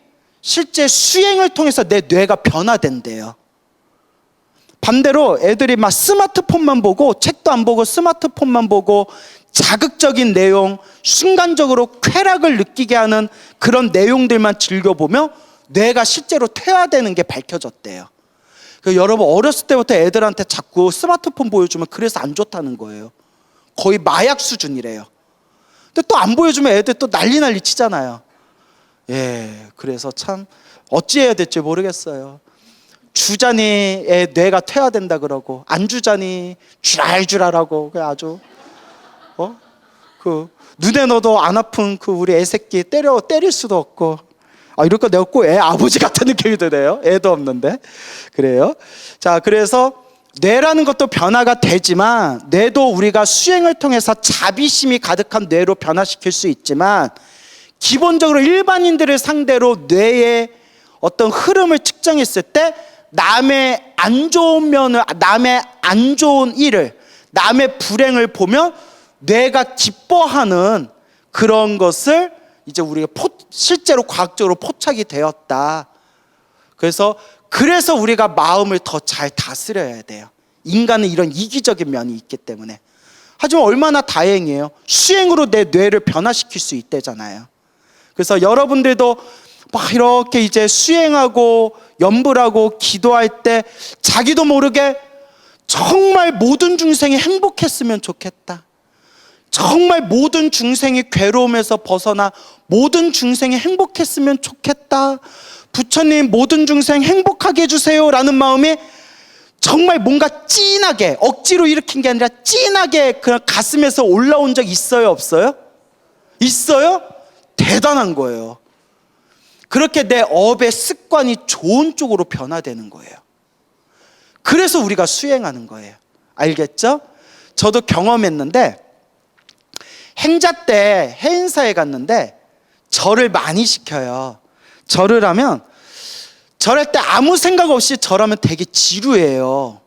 실제 수행을 통해서 내 뇌가 변화된대요. 반대로 애들이 막 스마트폰만 보고 책도 안 보고 스마트폰만 보고 자극적인 내용, 순간적으로 쾌락을 느끼게 하는 그런 내용들만 즐겨보면 뇌가 실제로 퇴화되는 게 밝혀졌대요. 여러분 어렸을 때부터 애들한테 자꾸 스마트폰 보여주면 그래서 안 좋다는 거예요. 거의 마약 수준이래요. 근데 또 안 보여주면 애들 또 난리 치잖아요. 그래서 참 어찌해야 될지 모르겠어요. 주자니의 뇌가 퇴화된다 그러고 안 주자니 쥐랄쥐랄하고 아주 눈에 넣어도 안 아픈 우리 애새끼 때릴 수도 없고 이럴까 내가 꼭 애 아버지 같은 느낌이 드네요. 애도 없는데 그래요. 자, 그래서 뇌라는 것도 변화가 되지만 뇌도 우리가 수행을 통해서 자비심이 가득한 뇌로 변화시킬 수 있지만 기본적으로 일반인들을 상대로 뇌의 어떤 흐름을 측정했을 때 남의 안 좋은 면을, 남의 안 좋은 일을, 남의 불행을 보면 뇌가 기뻐하는 그런 것을 이제 우리가 실제로 과학적으로 포착이 되었다. 그래서 우리가 마음을 더 잘 다스려야 돼요. 인간은 이런 이기적인 면이 있기 때문에. 하지만 얼마나 다행이에요. 수행으로 내 뇌를 변화시킬 수 있대잖아요. 그래서 여러분들도 막 이렇게 이제 수행하고 염불하고 기도할 때 자기도 모르게 정말 모든 중생이 행복했으면 좋겠다. 정말 모든 중생이 괴로움에서 벗어나 모든 중생이 행복했으면 좋겠다. 부처님 모든 중생 행복하게 해주세요 라는 마음이 정말 뭔가 찐하게 억지로 일으킨 게 아니라 찐하게 그냥 가슴에서 올라온 적 있어요 없어요? 있어요? 대단한 거예요. 그렇게 내 업의 습관이 좋은 쪽으로 변화되는 거예요. 그래서 우리가 수행하는 거예요. 알겠죠? 저도 경험했는데 행자 때 해인사에 갔는데 절을 많이 시켜요. 절을 하면 절할 때 아무 생각 없이 절하면 되게 지루해요.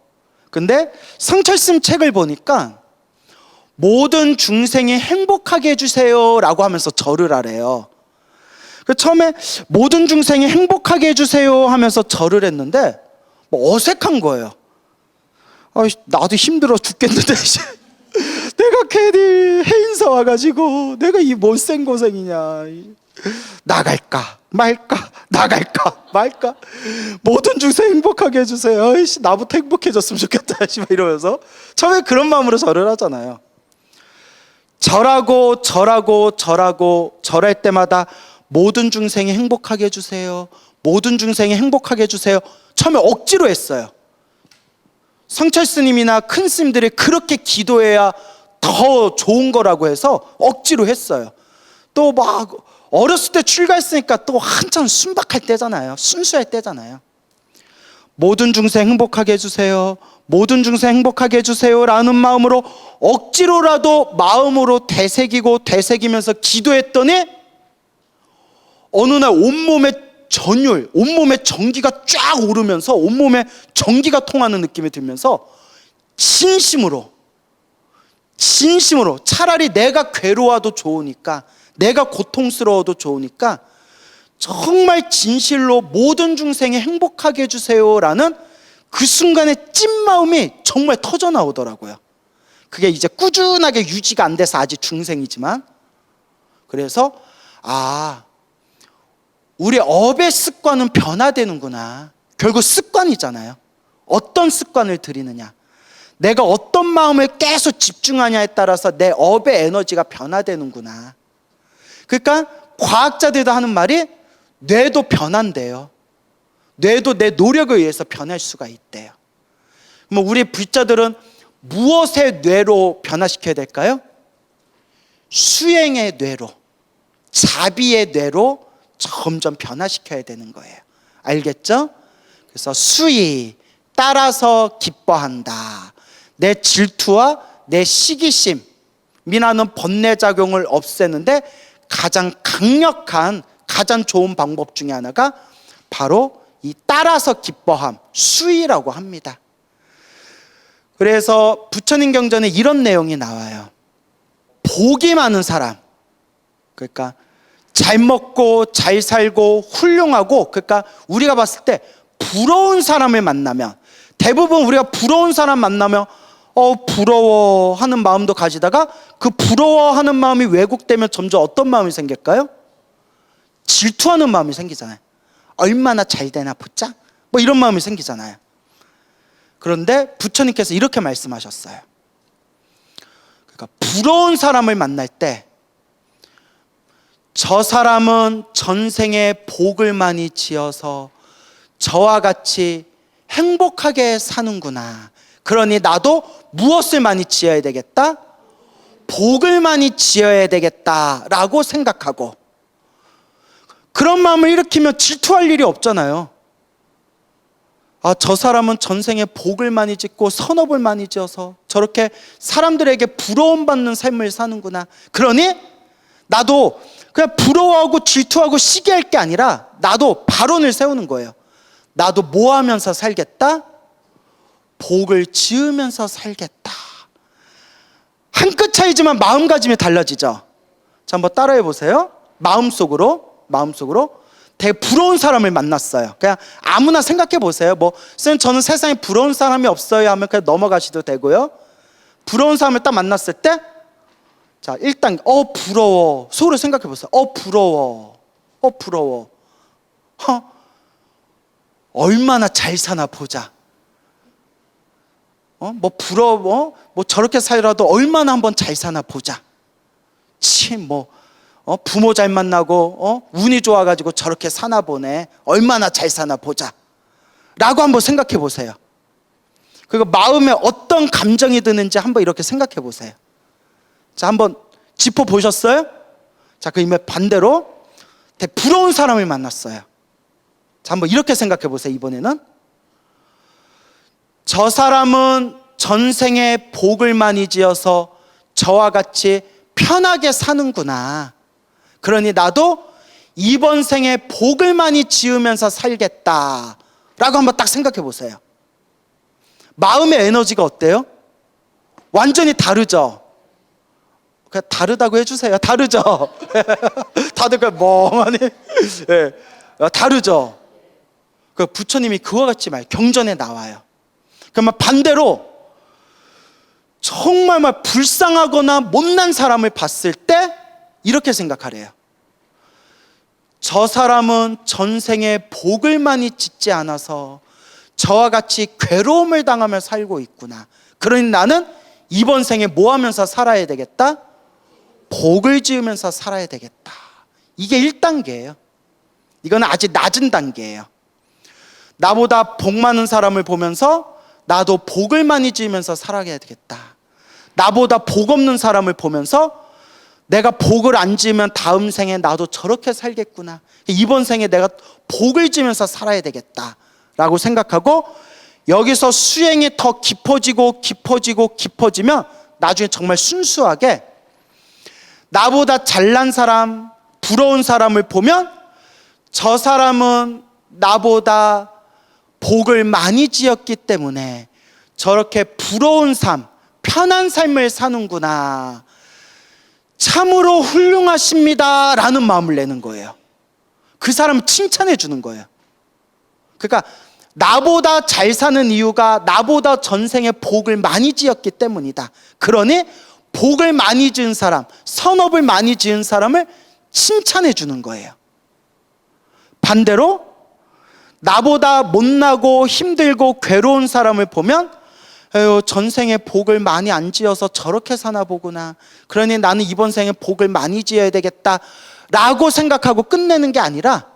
근데 성철스님 책을 보니까 모든 중생이 행복하게 해주세요 라고 하면서 절을 하래요. 처음에 모든 중생이 행복하게 해주세요 하면서 절을 했는데 뭐 어색한 거예요. 나도 힘들어 죽겠는데 내가 괜히 해인사 와가지고 내가 이 못생 고생이냐. 나갈까 말까, 나갈까 말까. 모든 중생 행복하게 해주세요. 나부터 행복해졌으면 좋겠다 이러면서 처음에 그런 마음으로 절을 하잖아요. 절하고 절할 때마다 모든 중생이 행복하게 해주세요, 모든 중생이 행복하게 해주세요. 처음에 억지로 했어요. 성철 스님이나 큰 스님들이 그렇게 기도해야 더 좋은 거라고 해서 억지로 했어요. 또 막 어렸을 때 출가했으니까 또 한참 순박할 때잖아요. 순수할 때잖아요. 모든 중생 행복하게 해주세요, 모든 중생 행복하게 해주세요 라는 마음으로 억지로라도 마음으로 되새기면서 기도했더니 어느 날 온몸에 전율, 온몸에 전기가 쫙 오르면서 온몸에 전기가 통하는 느낌이 들면서 진심으로 차라리 내가 괴로워도 좋으니까, 내가 고통스러워도 좋으니까 정말 진실로 모든 중생이 행복하게 해주세요 라는 그 순간의 찐마음이 정말 터져 나오더라고요. 그게 이제 꾸준하게 유지가 안 돼서 아직 중생이지만, 그래서 우리 업의 습관은 변화되는구나. 결국 습관이잖아요. 어떤 습관을 들이느냐, 내가 어떤 마음을 계속 집중하냐에 따라서 내 업의 에너지가 변화되는구나. 그러니까 과학자들도 하는 말이 뇌도 변한대요. 뇌도 내 노력에 의해서 변할 수가 있대요. 그럼 우리 불자들은 무엇의 뇌로 변화시켜야 될까요? 수행의 뇌로, 자비의 뇌로 점점 변화시켜야 되는 거예요. 알겠죠? 그래서 수의, 따라서 기뻐한다. 내 질투와 내 시기심이라는 번뇌작용을 없애는데 가장 강력한, 가장 좋은 방법 중에 하나가 바로 이 따라서 기뻐함, 수의라고 합니다. 그래서 부처님 경전에 이런 내용이 나와요. 복이 많은 사람, 그러니까 잘 먹고 잘 살고 훌륭하고, 그러니까 우리가 봤을 때 부러운 사람을 만나면, 대부분 우리가 부러운 사람 만나면 부러워하는 마음도 가지다가 그 부러워하는 마음이 왜곡되면 점점 어떤 마음이 생길까요? 질투하는 마음이 생기잖아요. 얼마나 잘 되나 보자, 뭐 이런 마음이 생기잖아요. 그런데 부처님께서 이렇게 말씀하셨어요. 그러니까 부러운 사람을 만날 때 저 사람은 전생에 복을 많이 지어서 저와 같이 행복하게 사는구나. 그러니 나도 무엇을 많이 지어야 되겠다? 복을 많이 지어야 되겠다라고 생각하고, 그런 마음을 일으키면 질투할 일이 없잖아요. 저 사람은 전생에 복을 많이 짓고 선업을 많이 지어서 저렇게 사람들에게 부러움받는 삶을 사는구나. 그러니 나도 그냥 부러워하고 질투하고 시기할 게 아니라 나도 발언을 세우는 거예요. 나도 뭐 하면서 살겠다? 복을 지으면서 살겠다. 한 끗 차이지만 마음가짐이 달라지죠. 자, 한번 따라해 보세요. 마음속으로 되게 부러운 사람을 만났어요. 그냥 아무나 생각해 보세요. 선생님 저는 세상에 부러운 사람이 없어요 하면 그냥 넘어가셔도 되고요. 부러운 사람을 딱 만났을 때, 자, 일단 부러워, 속으로 생각해 보세요. 부러워. 얼마나 잘 사나 보자. 부러워, 저렇게 살더라도 얼마나 한번 잘 사나 보자. 부모 잘 만나고 운이 좋아가지고 저렇게 사나 보네. 얼마나 잘 사나 보자 라고 한번 생각해 보세요. 그리고 마음에 어떤 감정이 드는지 한번 이렇게 생각해 보세요. 자, 한번 짚어보셨어요? 자, 그 이면 반대로 되게 부러운 사람을 만났어요. 자, 한번 이렇게 생각해 보세요. 이번에는 저 사람은 전생에 복을 많이 지어서 저와 같이 편하게 사는구나. 그러니 나도 이번 생에 복을 많이 지으면서 살겠다 라고 한번 딱 생각해 보세요. 마음의 에너지가 어때요? 완전히 다르죠? 그냥 다르다고 해주세요. 다르죠? 다들 그냥 멍하니 다르죠? 그 부처님이 그와 같이 경전에 나와요. 그러면 반대로 정말 불쌍하거나 못난 사람을 봤을 때 이렇게 생각하래요. 저 사람은 전생에 복을 많이 짓지 않아서 저와 같이 괴로움을 당하며 살고 있구나. 그러니 나는 이번 생에 뭐 하면서 살아야 되겠다? 복을 지으면서 살아야 되겠다. 이게 1단계예요. 이건 아직 낮은 단계예요. 나보다 복 많은 사람을 보면서 나도 복을 많이 지으면서 살아야 되겠다. 나보다 복 없는 사람을 보면서 내가 복을 안 지으면 다음 생에 나도 저렇게 살겠구나. 이번 생에 내가 복을 지으면서 살아야 되겠다 라고 생각하고, 여기서 수행이 더 깊어지고 깊어지면 나중에 정말 순수하게 나보다 잘난 사람, 부러운 사람을 보면 저 사람은 나보다 복을 많이 지었기 때문에 저렇게 부러운 삶, 편한 삶을 사는구나. 참으로 훌륭하십니다 라는 마음을 내는 거예요. 그 사람을 칭찬해 주는 거예요. 그러니까 나보다 잘 사는 이유가 나보다 전생에 복을 많이 지었기 때문이다. 그러니 복을 많이 지은 사람, 선업을 많이 지은 사람을 칭찬해 주는 거예요. 반대로 나보다 못나고 힘들고 괴로운 사람을 보면 에휴, 전생에 복을 많이 안 지어서 저렇게 사나 보구나. 그러니 나는 이번 생에 복을 많이 지어야 되겠다 라고 생각하고 끝내는 게 아니라,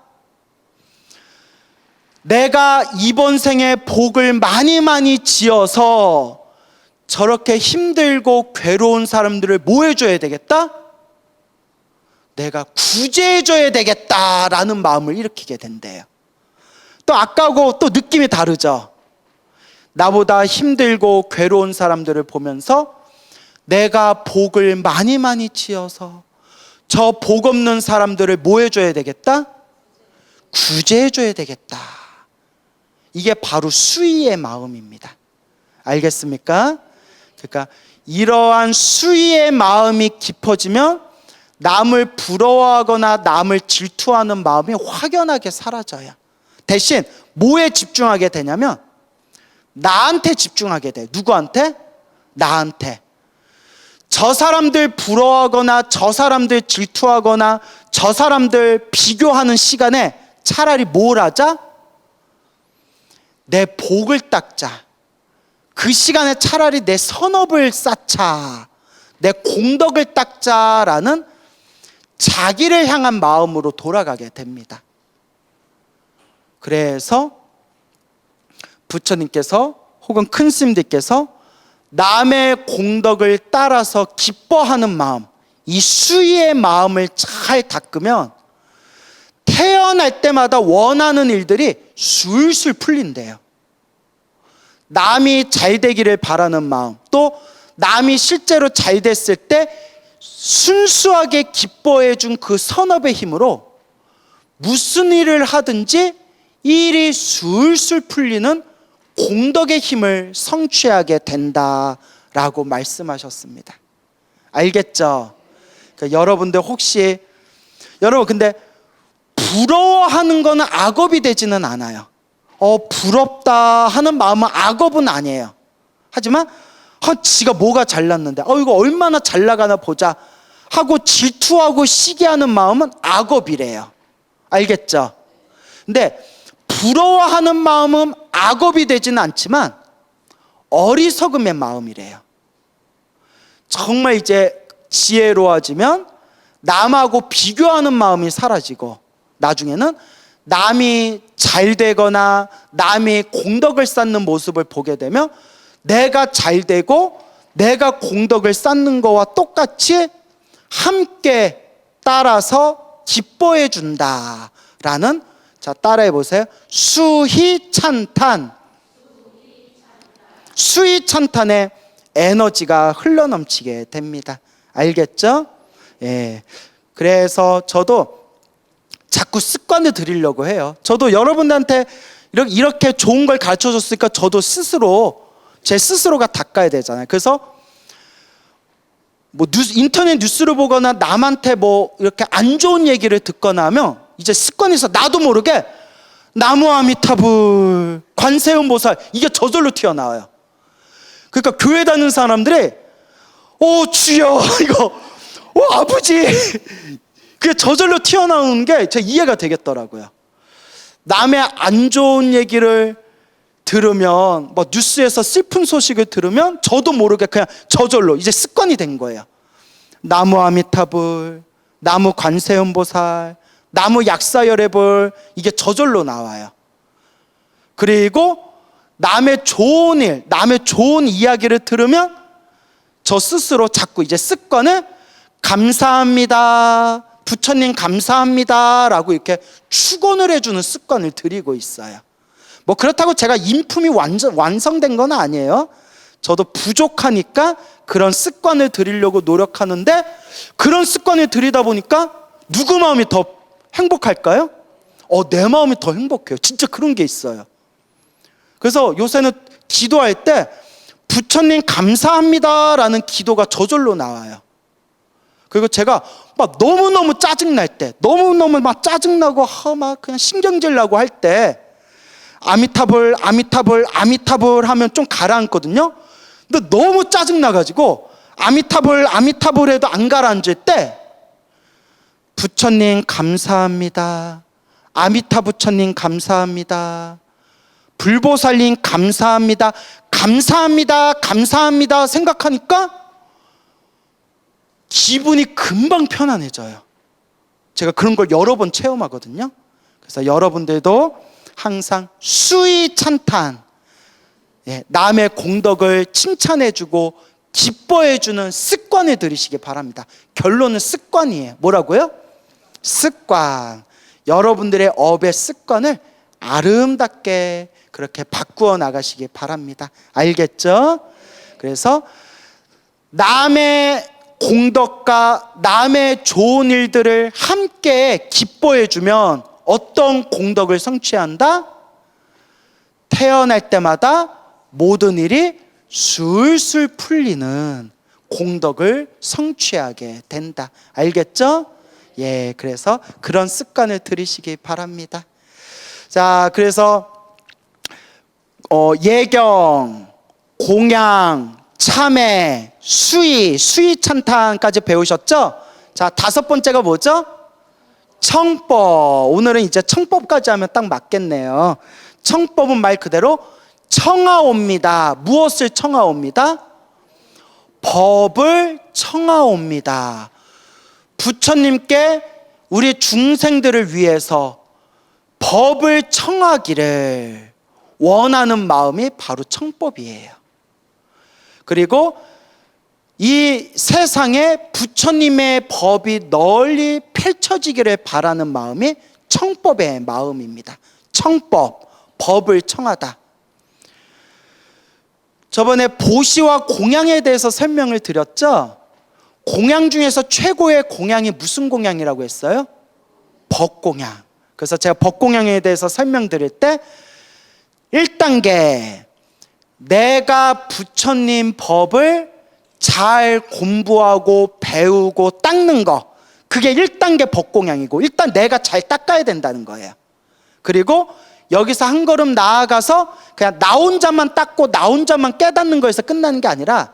내가 이번 생에 복을 많이 지어서 저렇게 힘들고 괴로운 사람들을 뭐 해줘야 되겠다? 내가 구제해줘야 되겠다라는 마음을 일으키게 된대요. 또 아까하고 또 느낌이 다르죠. 나보다 힘들고 괴로운 사람들을 보면서 내가 복을 많이 지어서 저 복 없는 사람들을 뭐 해줘야 되겠다? 구제해줘야 되겠다. 이게 바로 수의의 마음입니다. 알겠습니까? 그러니까 이러한 수의의 마음이 깊어지면 남을 부러워하거나 남을 질투하는 마음이 확연하게 사라져요. 대신 뭐에 집중하게 되냐면 나한테 집중하게 돼. 누구한테? 나한테. 저 사람들 부러워하거나 저 사람들 질투하거나 저 사람들 비교하는 시간에 차라리 뭘 하자? 내 복을 닦자. 그 시간에 차라리 내 선업을 쌓자. 내 공덕을 닦자라는 자기를 향한 마음으로 돌아가게 됩니다. 그래서 부처님께서 혹은 큰 스님들께서 남의 공덕을 따라서 기뻐하는 마음, 이 수의의 마음을 잘 닦으면 태어날 때마다 원하는 일들이 술술 풀린대요. 남이 잘 되기를 바라는 마음, 또 남이 실제로 잘 됐을 때 순수하게 기뻐해 준 그 선업의 힘으로 무슨 일을 하든지 일이 술술 풀리는 공덕의 힘을 성취하게 된다라고 말씀하셨습니다. 알겠죠? 그러니까 여러분들 혹시 여러분 근데 부러워하는 거는 악업이 되지는 않아요. 부럽다 하는 마음은 악업은 아니에요. 하지만 지가 뭐가 잘났는데 이거 얼마나 잘 나가나 보자 하고 질투하고 시기하는 마음은 악업이래요. 알겠죠? 근데 부러워하는 마음은 악업이 되지는 않지만 어리석음의 마음이래요. 정말 이제 지혜로워지면 남하고 비교하는 마음이 사라지고 나중에는 남이 잘 되거나 남이 공덕을 쌓는 모습을 보게 되면 내가 잘 되고 내가 공덕을 쌓는 거와 똑같이 함께 따라서 기뻐해 준다라는, 자 따라해 보세요. 수희찬탄. 수희찬탄의 에너지가 흘러넘치게 됩니다. 알겠죠? 예. 그래서 저도 자꾸 습관을 들이려고 해요. 저도 여러분들한테 이렇게 좋은 걸 가르쳐 줬으니까 저도 스스로 제 스스로가 닦아야 되잖아요. 그래서 인터넷 뉴스를 보거나 남한테 이렇게 안 좋은 얘기를 듣거나 하면 이제 습관에서 나도 모르게 나무 아미타불, 관세음보살, 이게 저절로 튀어나와요. 그러니까 교회 다니는 사람들이 주여 이거 아버지 그게 저절로 튀어나오는 게 제 이해가 되겠더라고요. 남의 안 좋은 얘기를 들으면, 뭐 뉴스에서 슬픈 소식을 들으면 저도 모르게 그냥 저절로 이제 습관이 된 거예요. 나무 아미타불, 나무 관세음보살, 나무 약사열애불, 이게 저절로 나와요. 그리고 남의 좋은 일, 남의 좋은 이야기를 들으면 저 스스로 자꾸 이제 습관을 감사합니다, 부처님 감사합니다 라고 이렇게 축원을 해주는 습관을 들이고 있어요. 뭐 그렇다고 제가 인품이 완성된 건 아니에요. 저도 부족하니까 그런 습관을 들이려고 노력하는데, 그런 습관을 들이다 보니까 누구 마음이 더 행복할까요? 내 마음이 더 행복해요. 진짜 그런 게 있어요. 그래서 요새는 기도할 때 부처님 감사합니다 라는 기도가 저절로 나와요. 그리고 제가 막 너무너무 짜증날 때, 너무너무 막 짜증나고 막 그냥 신경질 나고 할 때 아미타불 아미타불 아미타불 하면 좀 가라앉거든요. 근데 너무 짜증나가지고 아미타불 아미타불 해도 안 가라앉을 때 부처님 감사합니다, 아미타 부처님 감사합니다, 불보살님 감사합니다, 감사합니다, 감사합니다 생각하니까 기분이 금방 편안해져요. 제가 그런 걸 여러 번 체험하거든요. 그래서 여러분들도 항상 수위 찬탄, 남의 공덕을 칭찬해주고 기뻐해주는 습관을 들이시기 바랍니다. 결론은 습관이에요. 뭐라고요? 습관. 여러분들의 업의 습관을 아름답게 그렇게 바꾸어 나가시기 바랍니다. 알겠죠? 그래서 남의 공덕과 남의 좋은 일들을 함께 기뻐해주면 어떤 공덕을 성취한다? 태어날 때마다 모든 일이 술술 풀리는 공덕을 성취하게 된다. 알겠죠? 그래서 그런 습관을 들이시기 바랍니다. 자, 그래서 예경, 공양, 참회, 수의 찬탄까지 배우셨죠? 자, 5번째가 뭐죠? 청법. 오늘은 이제 청법까지 하면 딱 맞겠네요. 청법은 말 그대로 청하옵니다. 무엇을 청하옵니다? 법을 청하옵니다. 부처님께 우리 중생들을 위해서 법을 청하기를 원하는 마음이 바로 청법이에요. 그리고 이 세상에 부처님의 법이 널리 펼쳐지기를 바라는 마음이 청법의 마음입니다. 청법, 법을 청하다. 저번에 보시와 공양에 대해서 설명을 드렸죠? 공양 중에서 최고의 공양이 무슨 공양이라고 했어요? 법공양. 그래서 제가 법공양에 대해서 설명드릴 때 1단계, 내가 부처님 법을 잘 공부하고 배우고 닦는 거, 그게 1단계 법공양이고, 일단 내가 잘 닦아야 된다는 거예요. 그리고 여기서 한 걸음 나아가서 그냥 나 혼자만 닦고 나 혼자만 깨닫는 거에서 끝나는 게 아니라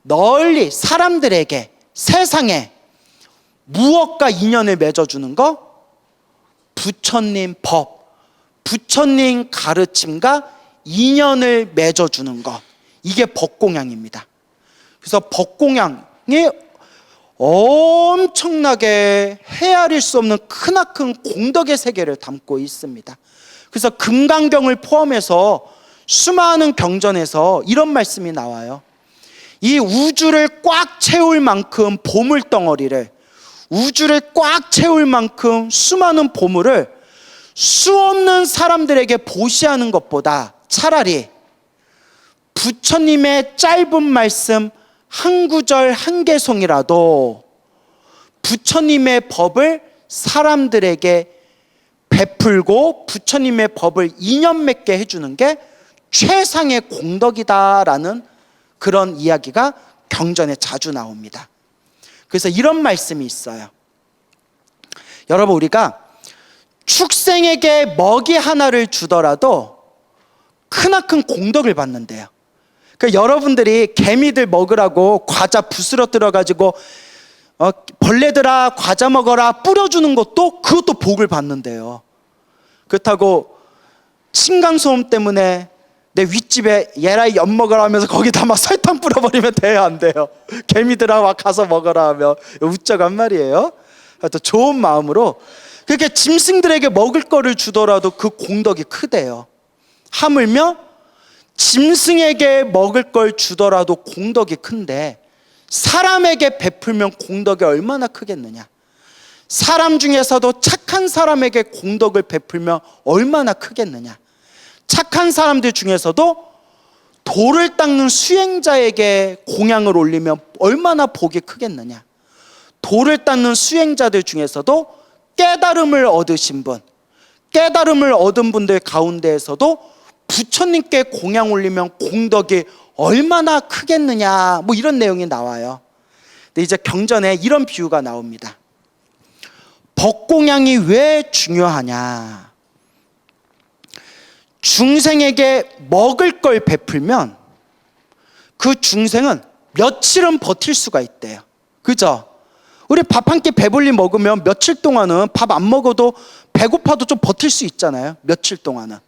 널리 사람들에게, 세상에 무엇과 인연을 맺어주는 거? 부처님 법, 부처님 가르침과 인연을 맺어주는 것, 이게 법공양입니다. 그래서 법공양이 엄청나게 헤아릴 수 없는 크나큰 공덕의 세계를 담고 있습니다. 그래서 금강경을 포함해서 수많은 경전에서 이런 말씀이 나와요. 이 우주를 꽉 채울 만큼 보물덩어리를, 우주를 꽉 채울 만큼 수많은 보물을 수없는 사람들에게 보시하는 것보다 차라리 부처님의 짧은 말씀 한 구절 한 개송이라도 부처님의 법을 사람들에게 베풀고 부처님의 법을 인연 맺게 해주는 게 최상의 공덕이다라는 그런 이야기가 경전에 자주 나옵니다. 그래서 이런 말씀이 있어요. 여러분, 우리가 축생에게 먹이 하나를 주더라도 크나큰 공덕을 받는데요. 그러니까 여러분들이 개미들 먹으라고 과자 부스러 들어가지고 벌레들아 과자 먹어라 뿌려주는 것도 그것도 복을 받는데요. 그렇다고 층간소음 때문에 내 윗집에 얘라 엿 먹으라 하면서 거기다 막 설탕 뿌려버리면 돼요, 안 돼요? 개미들아 와 가서 먹어라 하면 웃자간 말이에요. 하여튼 좋은 마음으로 그렇게 짐승들에게 먹을 거를 주더라도 그 공덕이 크대요. 하물며 짐승에게 먹을 걸 주더라도 공덕이 큰데 사람에게 베풀면 공덕이 얼마나 크겠느냐. 사람 중에서도 착한 사람에게 공덕을 베풀면 얼마나 크겠느냐. 착한 사람들 중에서도 돌을 닦는 수행자에게 공양을 올리면 얼마나 복이 크겠느냐. 돌을 닦는 수행자들 중에서도 깨달음을 얻으신 분, 깨달음을 얻은 분들 가운데에서도 부처님께 공양 올리면 공덕이 얼마나 크겠느냐, 뭐 이런 내용이 나와요. 근데 이제 경전에 이런 비유가 나옵니다. 법공양이 왜 중요하냐. 중생에게 먹을 걸 베풀면 그 중생은 며칠은 버틸 수가 있대요. 그죠? 우리 밥 한 끼 배불리 먹으면 며칠 동안은 밥 안 먹어도 배고파도 좀 버틸 수 있잖아요. 며칠 동안은.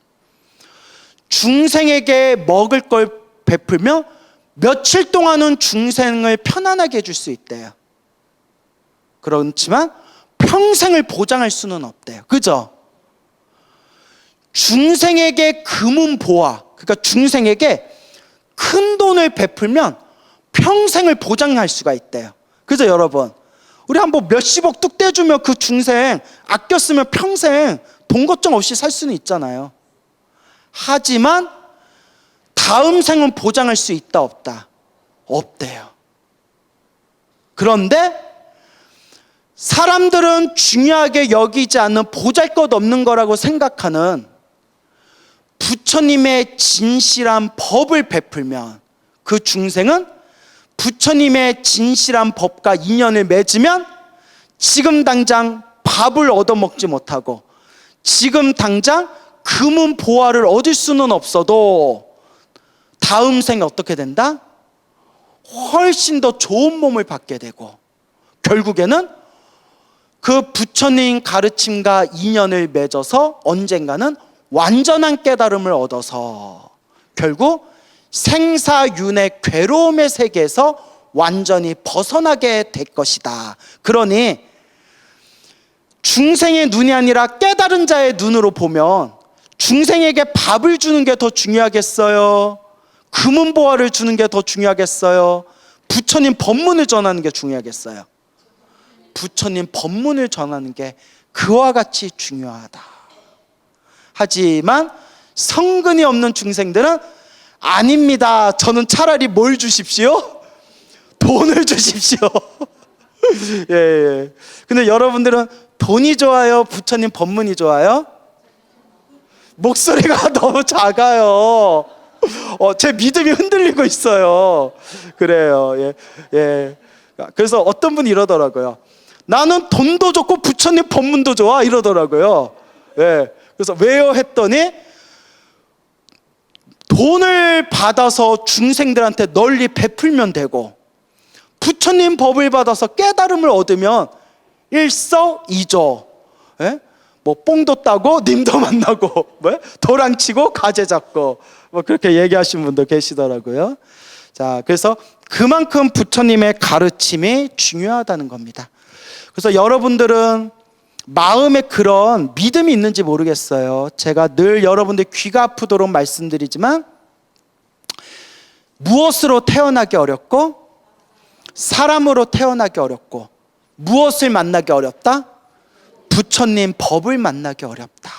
중생에게 먹을 걸 베풀면 며칠 동안은 중생을 편안하게 해줄 수 있대요. 그렇지만 평생을 보장할 수는 없대요. 그죠? 중생에게 금은보화, 그러니까 중생에게 큰 돈을 베풀면 평생을 보장할 수가 있대요. 그죠 여러분? 우리 한번 몇십억 뚝 떼주면 그 중생 아껴 쓰면 평생 돈 걱정 없이 살 수는 있잖아요. 하지만 다음 생은 보장할 수 있다 없다? 없대요. 그런데 사람들은 중요하게 여기지 않는 보잘것없는 거라고 생각하는 부처님의 진실한 법을 베풀면 그 중생은 부처님의 진실한 법과 인연을 맺으면 지금 당장 밥을 얻어먹지 못하고 지금 당장 금은 보화를 얻을 수는 없어도 다음 생에 어떻게 된다? 훨씬 더 좋은 몸을 받게 되고 결국에는 그 부처님 가르침과 인연을 맺어서 언젠가는 완전한 깨달음을 얻어서 결국 생사윤의 괴로움의 세계에서 완전히 벗어나게 될 것이다. 그러니 중생의 눈이 아니라 깨달은 자의 눈으로 보면 중생에게 밥을 주는 게 더 중요하겠어요? 금은보화를 주는 게 더 중요하겠어요? 부처님 법문을 전하는 게 중요하겠어요? 부처님 법문을 전하는 게 그와 같이 중요하다. 하지만 성근이 없는 중생들은 아닙니다. 저는 차라리 뭘 주십시오? 돈을 주십시오. 예. 근데 여러분들은 돈이 좋아요? 부처님 법문이 좋아요? 목소리가 너무 작아요. 제 믿음이 흔들리고 있어요. 그래요. 예. 예. 그래서 어떤 분이 이러더라고요. 나는 돈도 좋고 부처님 법문도 좋아 이러더라고요. 예. 그래서 왜요? 했더니 돈을 받아서 중생들한테 널리 베풀면 되고 부처님 법을 받아서 깨달음을 얻으면 일석이조. 예? 뭐 뽕도 따고 님도 만나고 도랑치고 가재 잡고 뭐 그렇게 얘기하신 분도 계시더라고요. 자, 그래서 그만큼 부처님의 가르침이 중요하다는 겁니다. 그래서 여러분들은 마음에 그런 믿음이 있는지 모르겠어요. 제가 늘 여러분들 귀가 아프도록 말씀드리지만 무엇으로 태어나기 어렵고 사람으로 태어나기 어렵고 무엇을 만나기 어렵다? 부처님 법을 만나기 어렵다.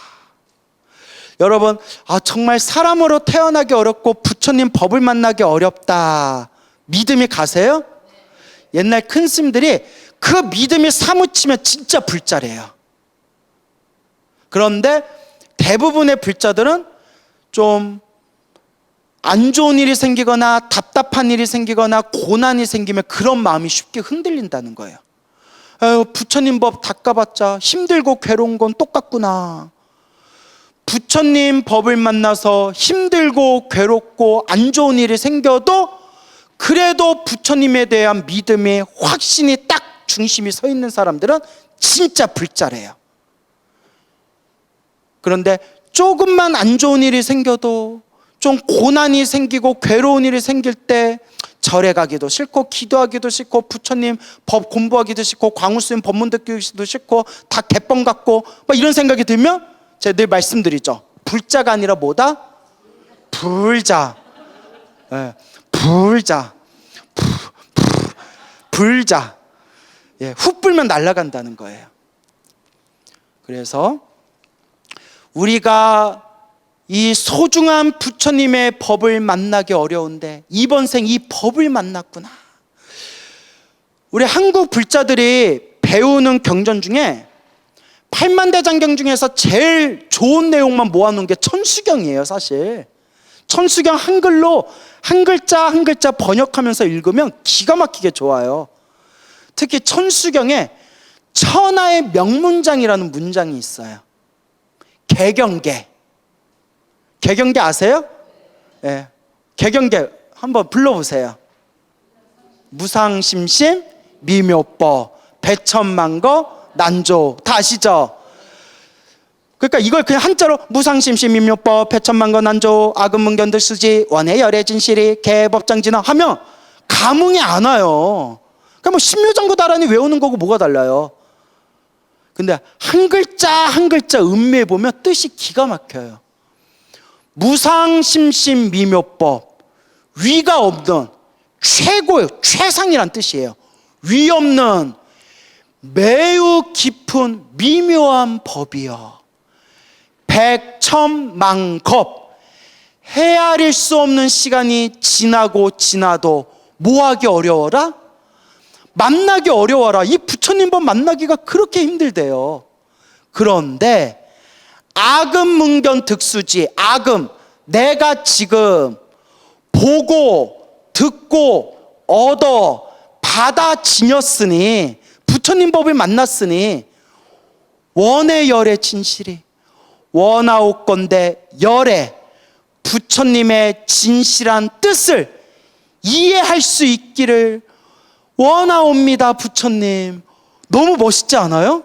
여러분, 정말 사람으로 태어나기 어렵고 부처님 법을 만나기 어렵다. 믿음이 가세요? 옛날 큰 스님들이 그 믿음이 사무치면 진짜 불자래요. 그런데 대부분의 불자들은 좀 안 좋은 일이 생기거나 답답한 일이 생기거나 고난이 생기면 그런 마음이 쉽게 흔들린다는 거예요. 아유, 부처님 법 닦아봤자 힘들고 괴로운 건 똑같구나. 부처님 법을 만나서 힘들고 괴롭고 안 좋은 일이 생겨도 그래도 부처님에 대한 믿음이 확신이 딱 중심이 서 있는 사람들은 진짜 불자래요. 그런데 조금만 안 좋은 일이 생겨도, 좀 고난이 생기고 괴로운 일이 생길 때 절에 가기도 싫고 기도하기도 싫고 부처님 법 공부하기도 싫고 광우스님 법문 듣기도 싫고 다 개뻥 같고 막 이런 생각이 들면 제가 늘 말씀드리죠. 불자가 아니라 뭐다? 불자. 네, 불자. 불자. 예, 훅 불면 날아간다는 거예요. 그래서 우리가 이 소중한 부처님의 법을 만나기 어려운데 이번 생 이 법을 만났구나. 우리 한국 불자들이 배우는 경전 중에 8만대장경 중에서 제일 좋은 내용만 모아놓은 게 천수경이에요. 사실 천수경 한글로 한 글자 한 글자 번역하면서 읽으면 기가 막히게 좋아요. 특히 천수경에 천하의 명문장이라는 문장이 있어요. 개경계. 개경계 아세요? 예. 개경계 한번 불러보세요. 무상심심 미묘법 배천만거 난조. 다 아시죠? 그러니까 이걸 그냥 한자로 무상심심 미묘법 배천만거 난조 아금문견들 쓰지 원해 열애 진실이 개법장진화 하면 감흥이 안 와요. 그러니까 뭐 신묘장구다라니 외우는 거고 뭐가 달라요. 근데 한 글자 한 글자 음미해 보면 뜻이 기가 막혀요. 무상심심 미묘법, 위가 없는 최고의 최상이란 뜻이에요. 위 없는 매우 깊은 미묘한 법이요. 백천만겁, 헤아릴 수 없는 시간이 지나고 지나도 뭐하기 어려워라? 만나기 어려워라. 이 부처님 법 만나기가 그렇게 힘들대요. 그런데 아금문견 득수지, 아금, 내가 지금 보고 듣고 얻어 받아지녔으니 부처님 법을 만났으니 원의 열의 진실이 원하옵건대 열의 부처님의 진실한 뜻을 이해할 수 있기를 원하옵니다. 부처님. 너무 멋있지 않아요?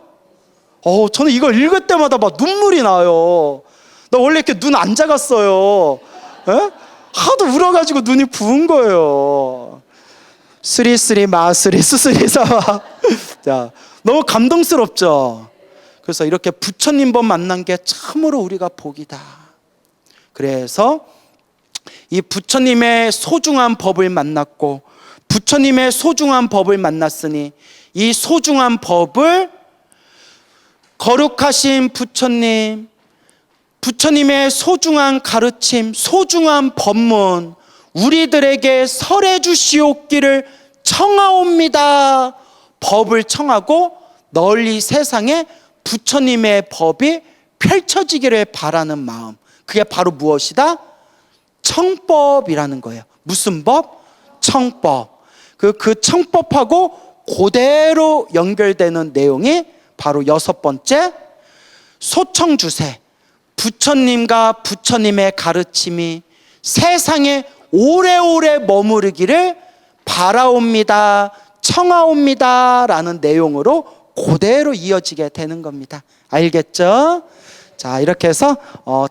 저는 이거 읽을 때마다 막 눈물이 나요. 나 원래 이렇게 눈 안 작았어요. 에? 하도 울어가지고 눈이 부은 거예요. 쓰리쓰리 마쓰리 수쓰리 사와. 자, 너무 감동스럽죠? 그래서 이렇게 부처님 법 만난 게 참으로 우리가 복이다. 그래서 이 부처님의 소중한 법을 만났고 부처님의 소중한 법을 만났으니 이 소중한 법을 거룩하신 부처님, 부처님의 소중한 가르침, 소중한 법문 우리들에게 설해 주시옵기를 청하옵니다. 법을 청하고 널리 세상에 부처님의 법이 펼쳐지기를 바라는 마음, 그게 바로 무엇이다? 청법이라는 거예요. 무슨 법? 청법. 그 청법하고 그대로 연결되는 내용이 바로 6번째, 소청주세. 부처님과 부처님의 가르침이 세상에 오래오래 머무르기를 바라옵니다, 청하옵니다 라는 내용으로 그대로 이어지게 되는 겁니다. 알겠죠? 자, 이렇게 해서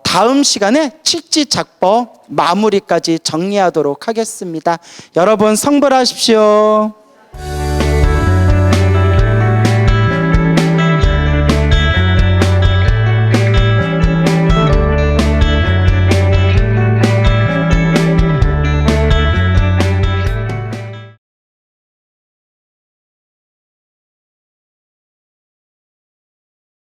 다음 시간에 칠지작법 마무리까지 정리하도록 하겠습니다. 여러분 성불하십시오.